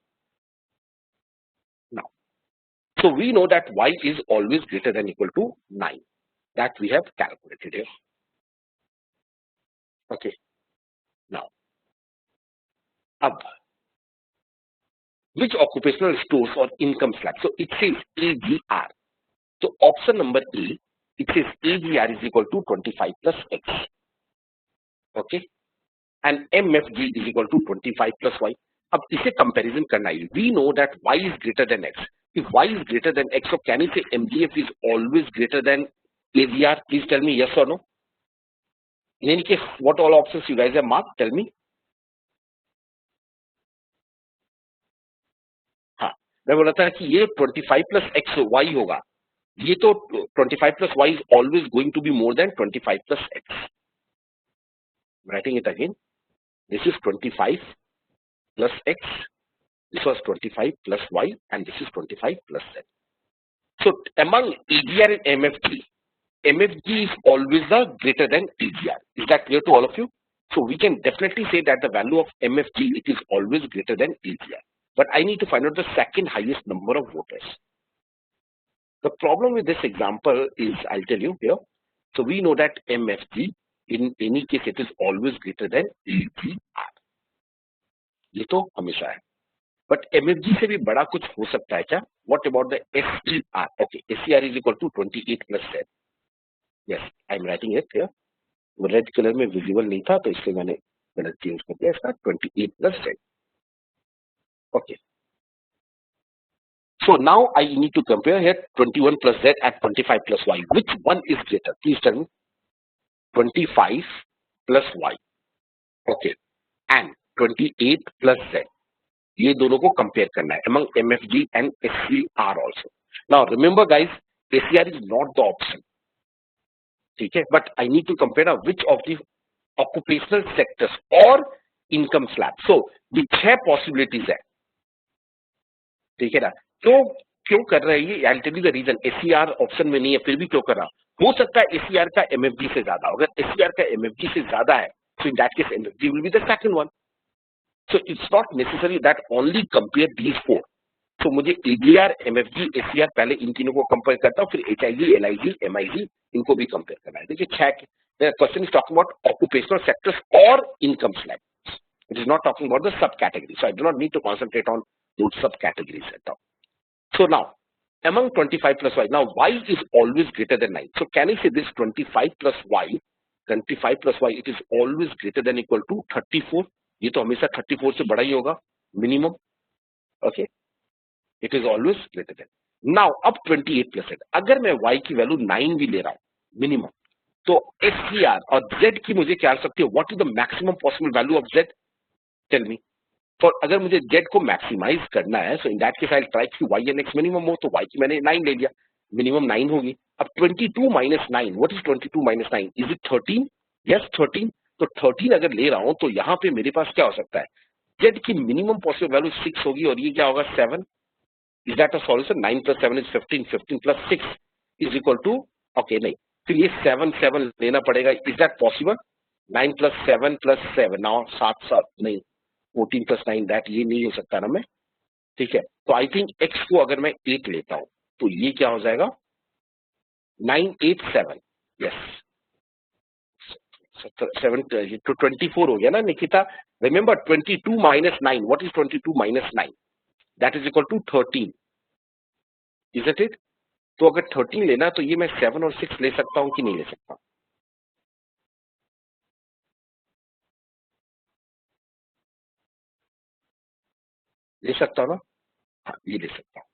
Now. So we know that y is always greater than equal to 9. That we have calculated here. Okay. Now. Ab. Which occupational stores or income slab? So it says AGR. So option number A, it says AGR is equal to 25 plus X. Okay. And MFG is equal to 25 plus Y. अब इसे comparison करना है. We know that Y is greater than X. If Y is greater than X, so can you say MGF is always greater than AGR? Please tell me yes or no. In any case, what all options you guys have marked? Tell me. हाँ, मैं बोला था कि ये 25 plus X Y होगा. ये तो 25 plus y is always going to be more than 25 plus x. I'm writing it again. This is 25 plus x. This was 25 plus y and this is 25 plus z. So among AGR and MFG, MFG is always the greater than AGR. Is that clear to all of you? So we can definitely say that the value of MFG, it is always greater than AGR. But I need to find out the second highest number of voters. The problem with this example is, I'll tell you here. So we know that MFG, in any case, it is always greater than AGR. ये तो हमेशा है. But MFG से भी बड़ा कुछ हो सकता है क्या? What about the SER? Okay, SER is equal to 28 plus 10. Yes, I'm writing it here. Red color में visible नहीं था तो इसलिए मैंने मैंने चेंज कर दिया इसका 28 plus z. Okay. So now I need to compare here 21 plus z and 25 plus y. Which one is greater? Please tell me. 25 plus y. Okay. And 28 plus z. ये दोनों को कंपेयर करना है among MFG and SCR also. Now remember guys, SCR is not the option. ठीक है, but I need to compare which of the occupational sectors or income slab. So ये 6 possibilities है, ठीक है ना. क्यों कर रहा है ये? I'll tell you the reason. SCR option में नहीं है, फिर भी क्यों कर रहा? हो सकता है SCR का MFG से ज्यादा. अगर SCR का MFG से ज्यादा है, so in that case MFG will be the second one. So it's not necessary that only compare these 4. So मुझे AGR, MFG, SCR पहले इन तीनों को कंपेयर करता हूँ, फिर HIG, LIG, MIG इनको भी कंपेयर करना है. देखिए 6. The question is talking about occupational sectors or income slabs. It is not talking about the subcategory. So I do not need to concentrate on those subcategories at all. So now, among 25 plus y, now y is always greater than 9. So can I say this 25 plus y, it is always greater than equal to 34. ये तो हमेशा 34 से बड़ा ही होगा, minimum. Okay. It is always greater than. Now, अब 28 plus z. अगर मैं y की वैल्यू 9 भी ले रहा हूं मिनिमम, तो SCR और z की मुझे क्या आ सकती है? What is the maximum possible value of z? Tell me. For अगर मुझे z को मैक्सिमाइज करना है, so in that case I'll try कि y and x मिनिमम हो, तो y की मैंने 9 ले लिया, मिनिमम 9 होगी. अब 22 minus 9, what is 22 minus 9? Is it 13? Yes, 13. तो 13 अगर ले रहा हूं तो यहाँ पे मेरे पास क्या हो सकता है? z की मिनिमम पॉसिबल वैल्यू 6 होगी और ये क्या होगा? 7. Is that a solution? 9 plus 7 is 15. 15 plus 6 is equal to, okay, नहीं, फिर ये 7 लेना पड़ेगा. Is that possible? 9 plus 7 plus 7. Now 7 नहीं, 14 plus 9, that ये नहीं हो सकता ना मैं. ठीक है, तो आई थिंक x को अगर मैं 8 लेता हूं तो ये क्या हो जाएगा? 9, 8, 7. यस, 7 तो 24 हो गया ना Nikita. Remember 22 minus 9. What is 22 minus 9? That is equal to 13. Isn't it? तो अगर 13 लेना तो ये मैं 7 और 6 ले सकता हूं कि नहीं ले सकता? ले सकता हूं ना? हाँ, ये ले सकता हूं.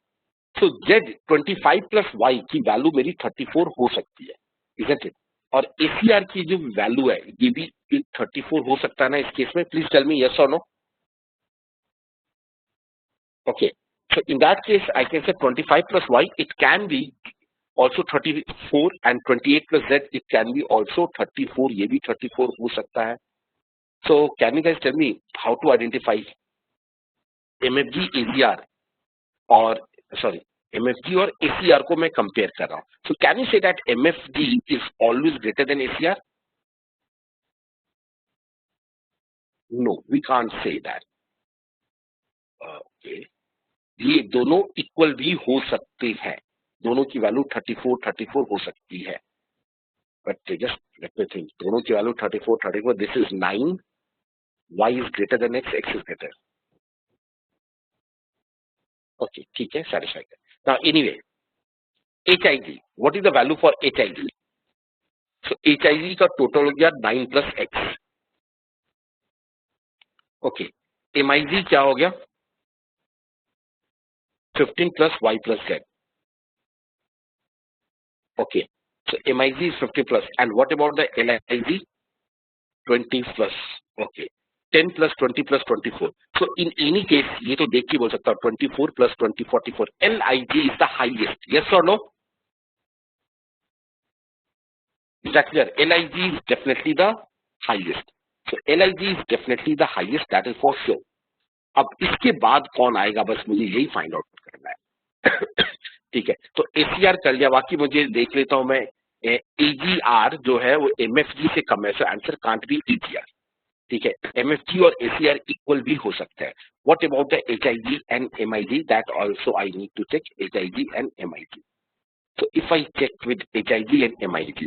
So z 25 plus y की वैल्यू मेरी 34 हो सकती है, isn't it? और ACR की जो वैल्यू है ये भी 34 हो सकता है ना इस केस में? Please tell me yes or no. Okay, so in that case I can say 25 plus y, it can be also 34, and 28 plus z, it can be also 34. ये भी 34 हो सकता है. So can you guys tell me how to identify MFG, ACR और sorry, MFG और ACR को मैं compare कर रहा हूं. So can you say that MFG is always greater than ACR? No, we can't say that. Okay. ये दोनों equal भी हो सकते हैं, दोनों की वैल्यू 34 हो सकती है. But just let me think. दोनों की value 34. This is 9. y is greater than x is greater. Okay, ठीक है, satisfied. Now anyway, HIG, what is the value for HIG? So HIG का टोटल हो गया 9 plus x. ओके, MIG क्या हो गया? 15 plus y plus z. Okay, so MIG is 50 plus, and what about the LIG? 20 plus. Okay, 10 plus 20 plus 24. So in any case, ये तो देख के बोल सकता हूँ 24 plus 20, 44. LIG is the highest. Yes or no? Is that clear? LIG is definitely the highest. So LIG is definitely the highest. That is for sure. अब इसके बाद कौन आएगा, बस मुझे यही फाइंड आउट करना है. ठीक है, तो ACR कर लिया, बाकी मुझे देख लेता हूं मैं. AGR जो है वो MFG से कम है, so answer can't B AGR. ठीक है, MFG और ACR इक्वल भी हो सकता है. What about the HIG and MIG? That also I need to check HIG and MIG. So if I check with HIG and MIG,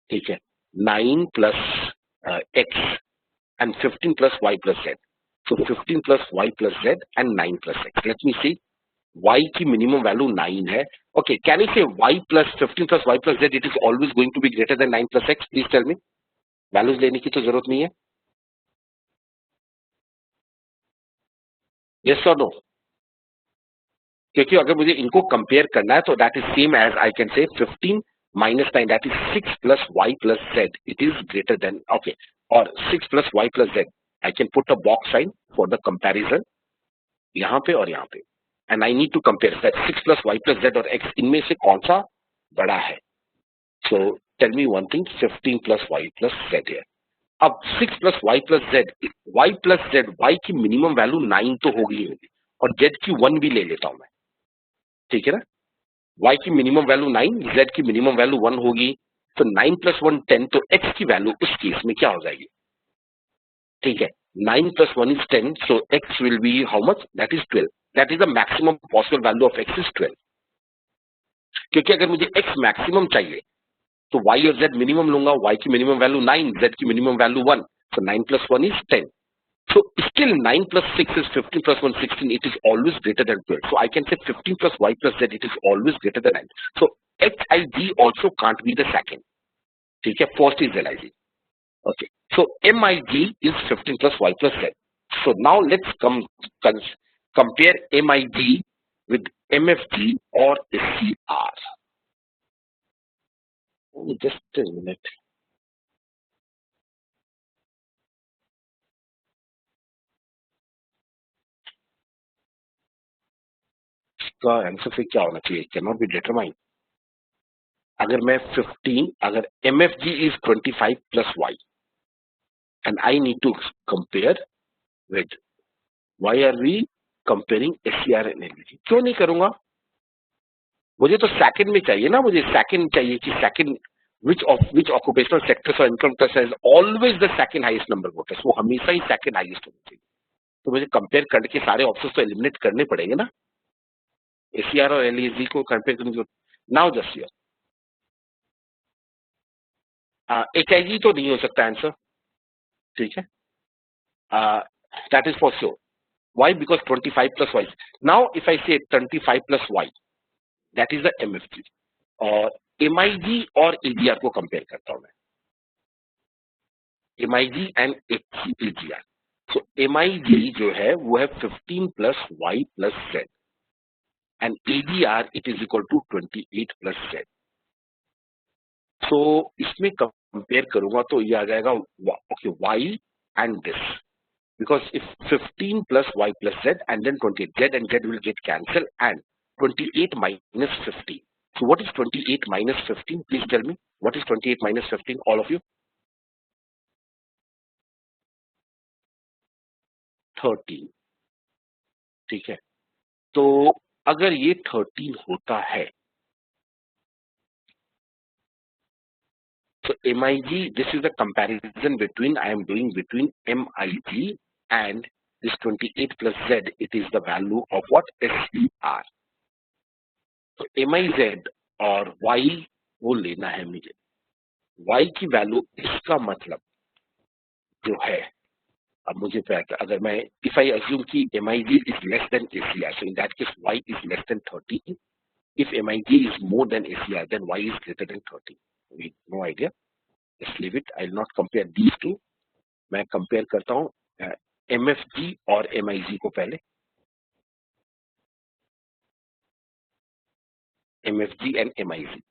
ठीक है, 9 plus x and 15 plus y plus z. So 15 plus y plus z and 9 plus x. Let me see. Y की minimum value 9 है. Okay, can I say y plus 15 plus y plus z, it is always going to be greater than 9 plus x? Please tell me. Values लेने की तो जरूरत नहीं है. Yes और no? क्योंकि अगर मुझे इनको कंपेयर करना है तो that is same as I can say 15 minus 9, that is 6 plus y plus z. It is greater than, okay, or 6 plus y plus z. I can put a box sign for the comparison यहाँ पे और यहाँ पे, and I need to compare that 6 plus y plus z और x इनमें से कौन सा बड़ा है. So tell me one thing, 15 plus y plus z here. अब 6 plus y plus z, y plus z, y की मिनिमम वैल्यू 9 तो होगी और z की 1 भी ले लेता हूं मैं, ठीक है ना. y की मिनिमम वैल्यू 9, z की मिनिमम वैल्यू 1 होगी, तो 9 प्लस 1 10, तो x की वैल्यू उस केस में क्या हो जाएगी, ठीक है. 9 plus 1 is 10, so x will be how much, that is 12. That is the maximum possible value of x is 12. क्योंकि अगर मुझे x मैक्सिमम चाहिए तो y और z मिनिमम लूंगा, y की मिनिमम वैल्यू 9, z की minimum value 1, so 9 plus 1 is 10. So still 9 plus 6 is 15 plus 1 16, it is always greater than 12. So I can say 15 plus y plus z, it is always greater than 9. So HIG also can't be the second. ठीक है, first is LIG. Okay. So MIG is 15 plus y plus z. So now let's compare MIG with MFG or SCR. Just a minute. का answer फिर क्या होना चाहिए, can not be determine. अगर मैं 15, अगर MFG is 25 plus y and I need to compare with, why are we comparing SCR and LVG? क्यों नहीं करूंगा, मुझे तो सेकंड में चाहिए ना, मुझे सेकंड चाहिए कि second which occupational sectors or income class has always the second highest number of voters, वो हमेशा ही सेकंड हाईएस्ट होना चाहिए. तो मुझे कंपेयर करके सारे ऑप्शंस तो एलिमिनेट करने पड़ेंगे ना, SCR और LVG को कंपेयर करने की. नाउ जस्ट हियर HIG तो नहीं हो सकता आंसर, ठीक है. That is for sure. Why? Because 25 plus y. Now, if I say 25 plus y, that is the MFG. और MIG और AGR को कंपेयर करता हूं मैं, MIG and AGR. So MIG जो है वो है 15 plus y plus z and AGR it is equal to 28 plus z. So इसमें कंपेयर करूंगा तो ये आ जाएगा okay, y and this. Because if 15 plus y plus z and then 28, z and z will get cancelled, and 28 minus 15. So what is 28 minus 15? Please tell me. What is 28 minus 15, all of you? 13. ठीक है, तो अगर ये 13 होता है, so MIG, this is the comparison between, I am doing between MIG and this 28 plus z, it is the value of what? SCR. तो MIZ और Y वो लेना है मुझे. Y की वैल्यू, इसका मतलब जो है, अब मुझे अगर मैं इफ आई अज्यूम कि MIG is less than ACR, so in that case Y is less than 30. If MIG is more than ACR, then Y is greater than 30. We no idea. Just leave it. I will not compare these two. मैं compare करता हूँ MFG और MIG को पहले. MFG and MIG.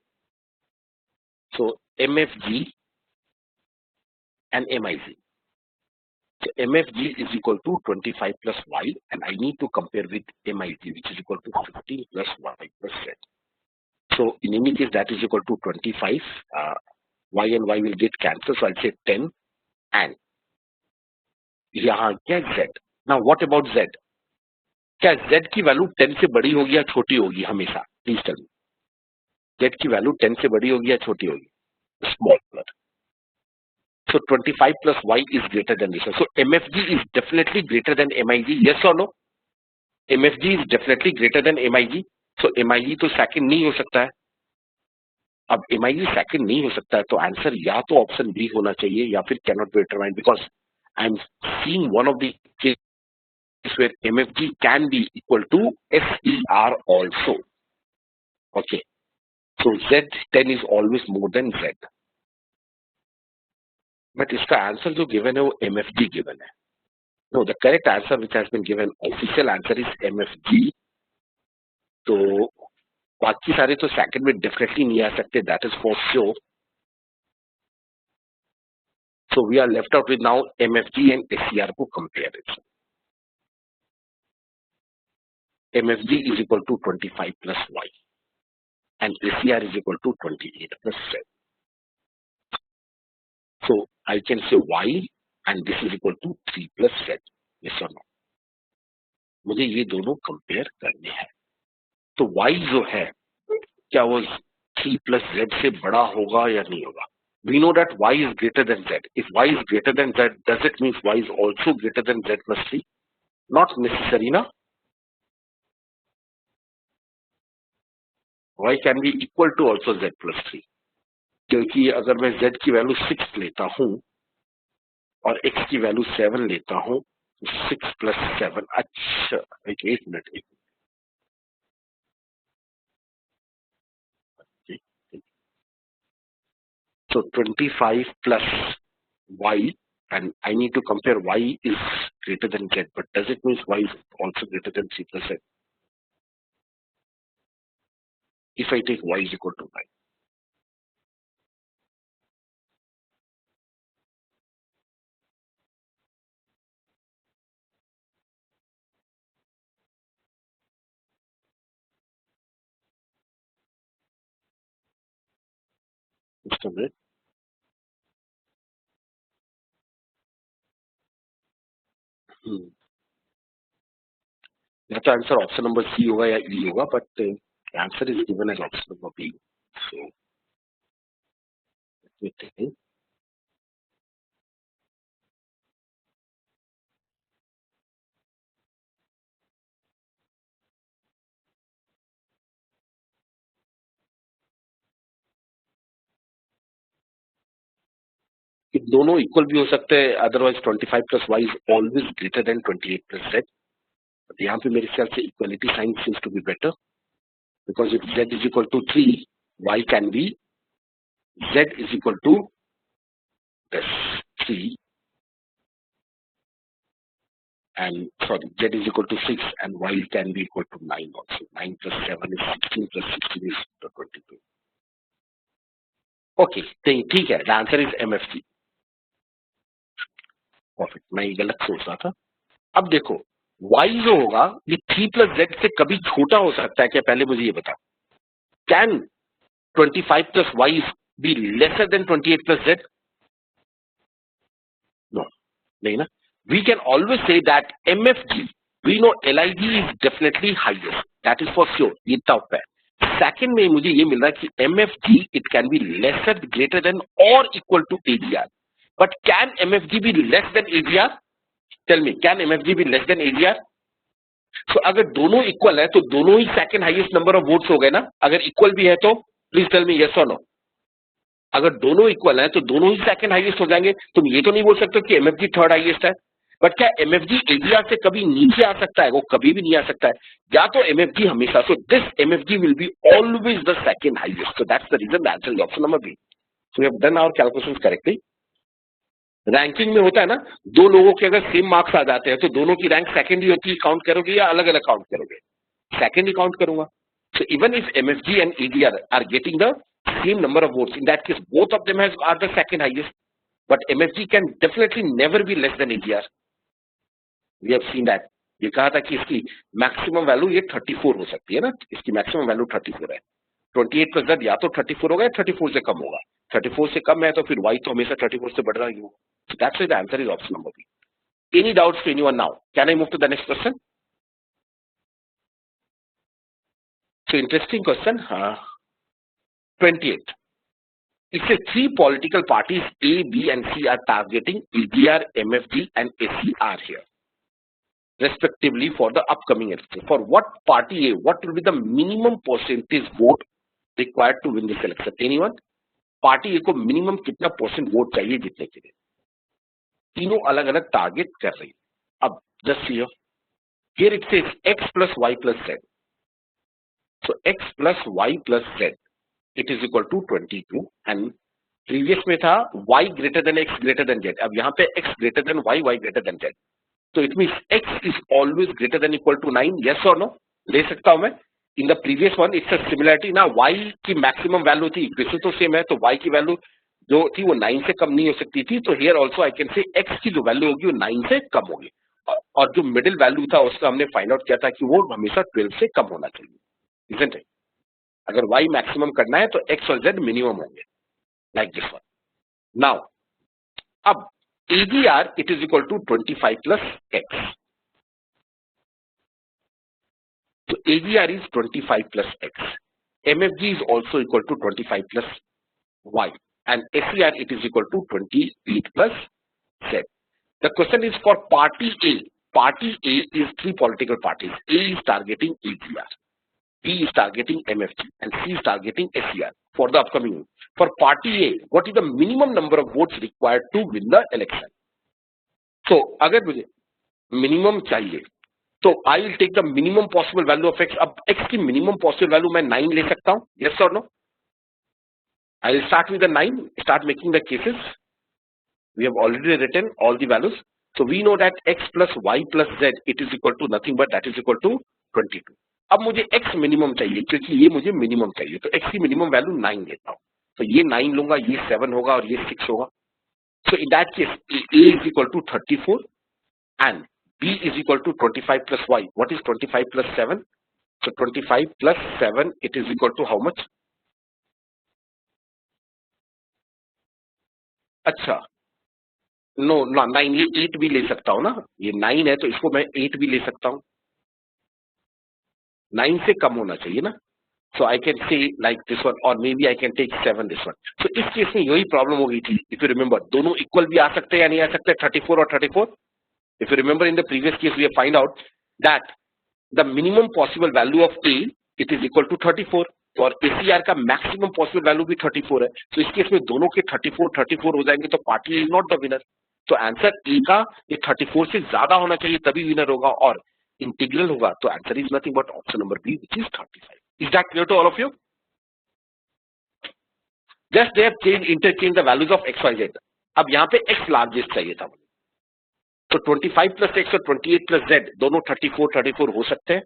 So MFG and MIG. So MFG is equal to 25 plus y, and I need to compare with MIG, which is equal to 15 plus y plus z. So in any case, that is equal to 25. Y and y will get cancelled, so I'll say 10. And यहाँ क्या z? Now what about z? क्या z की value 10 से बड़ी होगी या छोटी होगी हमेशा? Please tell me. z की वैल्यू 10 से बड़ी होगी या छोटी होगी? Smaller. So 25 plus y is greater than this. So MFG is definitely greater than MIG. Yes or no? MFG is definitely greater than MIG. So MIG तो second नहीं हो सकता है. अब MIG सेकंड नहीं हो सकता है, तो आंसर या तो ऑप्शन बी होना चाहिए या फिर can not be determined, because I am seeing one of the case where MFG can be equal to SCR also. Okay, so Z10 is always more than Z. But इसका answer जो given है वो MFG given है. No, the correct answer which has been given, official answer is MFG. तो बाकी सारे तो second में डेफिनेटली नहीं आ सकते, that is for sure. So we are left out with now MFG and SCR को comparison. MFG is equal to 25 plus Y and ACR is equal to 28 plus Z. So I can say Y and this is equal to 3 plus Z. Yes or no? मुझे ये दोनों compare करने हैं. तो Y जो है क्या वो 3 plus Z से बड़ा होगा या नहीं होगा? We know that Y is greater than Z. If Y is greater than Z, does it mean Y is also greater than Z plus 3? Not necessary, na? Y can be equal to also Z plus 3. क्योंकि अगर मैं Z की value 6 लेता हूं और X की value 7 लेता हूं, 6 plus 7, अच्छा, एक minute. So 25 plus Y, and I need to compare Y is greater than Z, but does it mean Y is also greater than 3 plus Z? If I take Y is equal to 9. Just a minute. या तो answer option number सी होगा या E होगा, but answer is given as option number B. So दोनों equal भी हो सकते हैं, अदरवाइज 25 plus Y is always greater than 28 plus Z. But यहाँ पे मेरे ख्याल से equality sign seems to be better, because if Z is equal to 3, Y can be Z is equal to 3 and sorry, z is equal to 6 and y can be equal to 9 also. 9 plus 7 is 16 plus 16 is 22. Okay, ठीक है, the answer is MFG. Perfect. मैं ये गलत सोच रहा था. अब देखो y जो होगा ये 3 plus z से कभी छोटा हो सकता है क्या? पहले मुझे ये बताओ. Can 25 plus y be lesser than 28 plus z? No, नहीं ना. We can always say that MFG, we know LIG is definitely highest. That is for sure. ये top है. Second में मुझे ये मिल रहा है कि MFG it can be lesser, greater than or equal to AGR. But can MFG be less than AGR? Tell me, can MFG be less than AGR? So अगर दोनों इक्वल है तो दोनों ही second highest number of votes हो गए ना. अगर इक्वल भी है तो प्लीज टेल मी यस और नो. अगर दोनों इक्वल है तो दोनों ही सेकंड हाईएस्ट हो जाएंगे. तुम ये तो नहीं बोल सकते कि MFG थर्ड हाईएस्ट है. बट क्या MFG AGR से कभी नीचे आ सकता है? वो कभी भी नहीं आ सकता है. या तो MFG हमेशा. So this MFG will be always the second highest. So that's the reason the answer is option number B. So we have done our calculations correctly. Ranking में होता है ना, दो लोगों के अगर सेम मार्क्स आ जाते हैं तो दोनों की रैंक सेकंड ही होती है. काउंट करोगे या अलग अलग काउंट करोगे? सेकंड ही काउंट करूंगा. So even if MFG and AGR are getting the same number of votes, in that case both of them are the second highest. But MFG can definitely never be less than AGR. We have seen that. ये कहा था कि इसकी maximum value ये 34 हो सकती है ना. इसकी मैक्सिमम वैल्यू 34 है. 28 प्लस जेड या तो 34 होगा या 34 से कम होगा. 34 से कम है तो फिर y तो हमेशा 34 से बढ़ रहा ही होगा. So that's why the answer is option number B. Any doubts to anyone now? Can I move to the next question? So interesting question. 28. It says 3 political parties A, B and C are targeting AGR, MFG and SCR here, respectively for the upcoming election. For what party A, what will be the minimum percentage vote required to win this election? Anyone? Party A को minimum कितना percent vote चाहिए जीतने के लिए? तीनों अलग अलग target कर रही है. अब just here it says x plus y plus z. So x plus y plus z it is equal to 22 and previous में था y greater than x greater than z. अब यहाँ पे x greater than y, y greater than z. तो it means x is always greater than equal to 9, yes और no? ले सकता हूं मैं? In the previous one it's a similarity ना, y की मैक्सिमम वैल्यू थी, इक्वेशन तो सेम है, तो y की वैल्यू जो थी वो 9 से कम नहीं हो सकती थी, तो हियर ऑल्सो आई कैन से x की जो वैल्यू होगी वो 9 से कम होगी, और जो मिडिल वैल्यू था उसका हमने फाइंड आउट किया था कि वो हमेशा 12 से कम होना चाहिए, इजंट इट? अगर y मैक्सिमम करना है तो x और z मिनिमम होंगे, लाइक दिस वन. नाउ अब AGR it is equal to 25 plus x. So AGR is 25 plus x. MFG is also equal to 25 plus y, and SCR it is equal to 28 plus z. The question is for party A. Party A is three political parties. A is targeting AGR, B is targeting MFG, and C is targeting SCR for the upcoming year. For party A, what is the minimum number of votes required to win the election? So अगर मुझे minimum चाहिए तो I will take the minimum possible value of x. अब x की minimum possible value मैं 9 ले सकता हूं, यस और no? I will start with the 9, start making the cases. We have already written all the values, so we know that x plus y plus z it is equal to nothing but that is equal to 22. अब मुझे x minimum चाहिए क्योंकि ये मुझे minimum चाहिए, तो x की minimum value 9 लेता हूं. तो ये 9 लूंगा, ये 7 होगा और ये 6 होगा. So in that case, A is equal to 34 and B is equal to 25 plus Y. What is 25 plus 7? So 25 plus 7, it is equal to how much? अच्छा, नो ना 9, ये 8 भी ले सकता हूं ना, ये 9 है तो इसको मैं 8 भी ले सकता हूं. 9 से कम होना चाहिए ना. So I can say like this one, or maybe I can take 7 this one. So इस केस में यही प्रॉब्लम हो गई थी. If you remember, दोनों इक्वल भी आ सकते हैं या नहीं आ सकते, 34 और 34. If you remember in the previous case, we have find out that the minimum possible value of A it is equal to 34 और ACR का maximum possible value भी 34 है. तो इस केस में दोनों के 34 हो जाएंगे तो party is not the winner. तो आंसर ए का ये 34 से ज्यादा होना चाहिए तभी विनर होगा, और इंटीग्रल होगा तो answer is nothing but option number B which is 35. Is that clear to all of you? Just they have change interchange the values of x y z. अब यहाँ पे एक्स लार्जेस्ट चाहिए था, तो 25 प्लस एक्स और 28 plus Z दोनों 34 हो सकते हैं.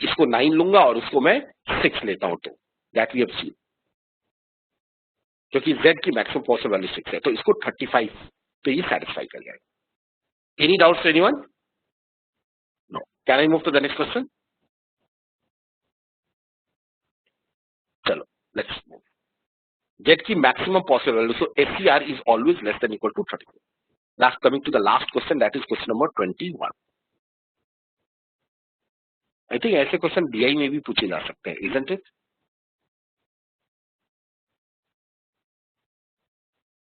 इसको 9 लूंगा और उसको मैं 6 लेता हूं, तो दैट वी हैव सीन, क्योंकि जेड की मैक्सिमम पॉसिबल वैल्यू 6 है, तो इसको 35 तो ये सेटिस्फाई कर जाएगा. Any doubts anyone? No. Can I move to the next question? चलो लेट्स मूव. जेड की maximum possible value, so SCR is always less than equal to 34. Last, coming to the last question, that is question number 21. I think ऐसे question DI में भी पूछे जा सकते हैं, isn't it?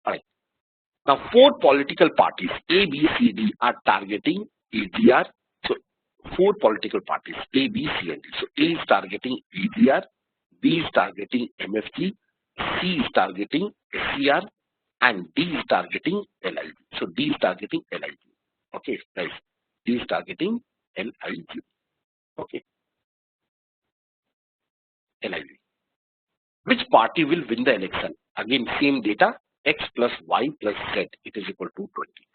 Alright. Now, 4 political parties A, B, C, D are targeting AGR. So, 4 political parties A, B, C, and D. So, A is targeting AGR, B is targeting MFG, C is targeting SCR, and D is targeting LIG. So D is targeting LIG. Okay, guys. D is targeting LIG. Okay. LIG. Which party will win the election? Again, same data. X plus Y plus Z. It is equal to 20.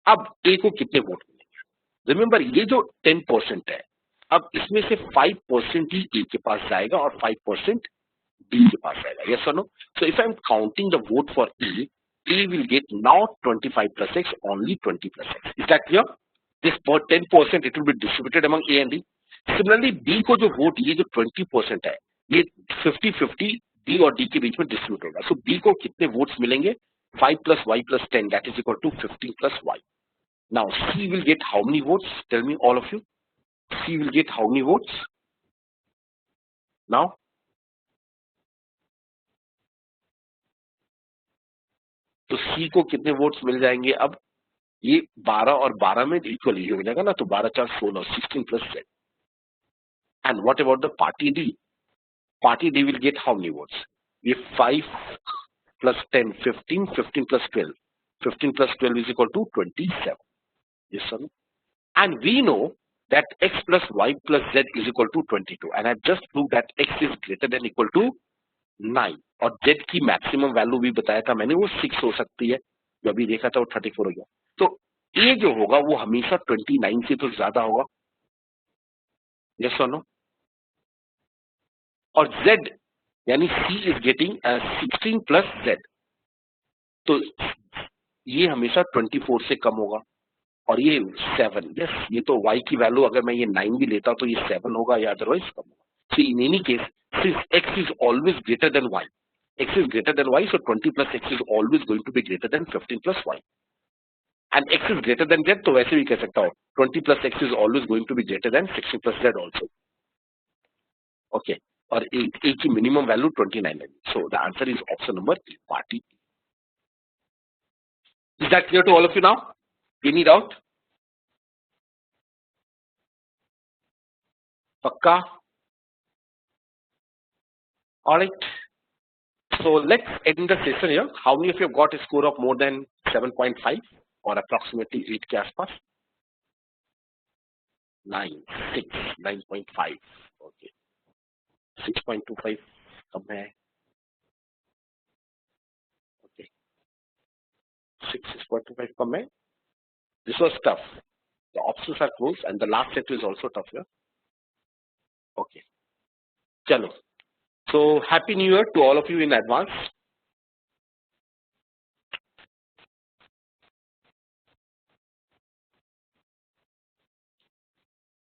अब A को कितने vote मिलेंगे? Remember, ये जो 10% है, अब इसमें से 5% ही A के पास जाएगा और 5% B के पास आएगा. Yes or no? So if I'm counting the vote for A, A will get not 25 plus X, only 20 plus X. Is that clear? This 10% it will be distributed among A and D. Similarly, B को जो vote ये जो 20% है, ये 50-50 D और D के बीच में डिस्ट्रीब्यूट होगा. So B को कितने वोट्स मिलेंगे? 5 plus Y plus 10, that is equal to 15 plus Y. Now C will get how many votes? Tell me all of you. C will get how many votes? Now? तो C को कितने votes मिल जाएंगे? अब ये 12 और 12 में equally हो जाएगा ना, तो 12 4 16, 16 plus 7. And what about the party D? Party D will get how many votes? ये 5 plus 10 15, 15 plus 12, 15 plus 12 is equal to 27. Yes sir. And we know that x plus y plus z is equal to 22, and I just proved that x is greater than equal to 9 और z की maximum value भी बताया था मैंने, वो 6 हो सकती है, जो अभी देखा था वो 34 हो गया. तो ए जो होगा वो हमेशा 29 से तो ज्यादा होगा, यस और नो? और जेड यानी सी इज गेटिंग 16 प्लस जेड, तो ये हमेशा 24 से कम होगा, और ये 7, यस, ये तो y की वैल्यू अगर मैं ये 9 भी लेता तो ये 7 होगा या अदरवाइज कम होगा। So in any case since x is always greater than y, x is greater than y, so 20 plus x is always going to be greater than 15 plus y, and x is greater than z, तो वैसे भी कह सकता हूँ 20 plus x is always going to be greater than 16 plus z also, okay, और a की minimum value 29 है, so the answer is option number 3, party. Is that clear to all of you now? Any doubt? Pakka? All right. So let's end the session here. How many of you have got a score of more than 7.5 or approximately 8 के आसपास? 9, 6, 9.5. Okay. 6.25 कम है. Okay. 6.25 कम है. This was tough. The options are close and the last set is also tough here. Okay. चलो. So happy new year to all of you in advance.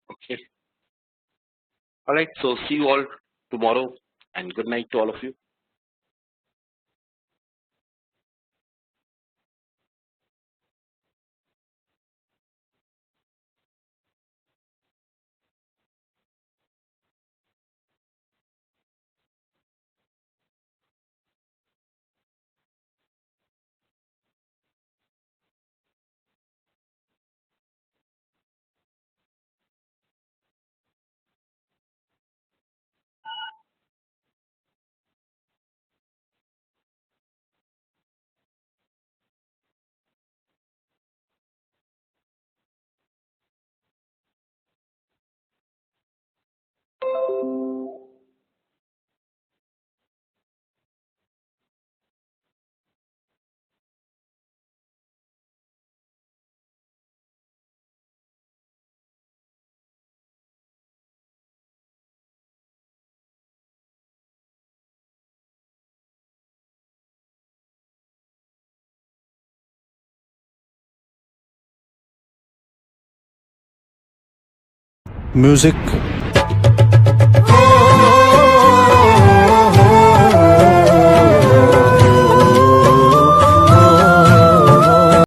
Okay. All right. So see you all tomorrow and good night to all of you. Music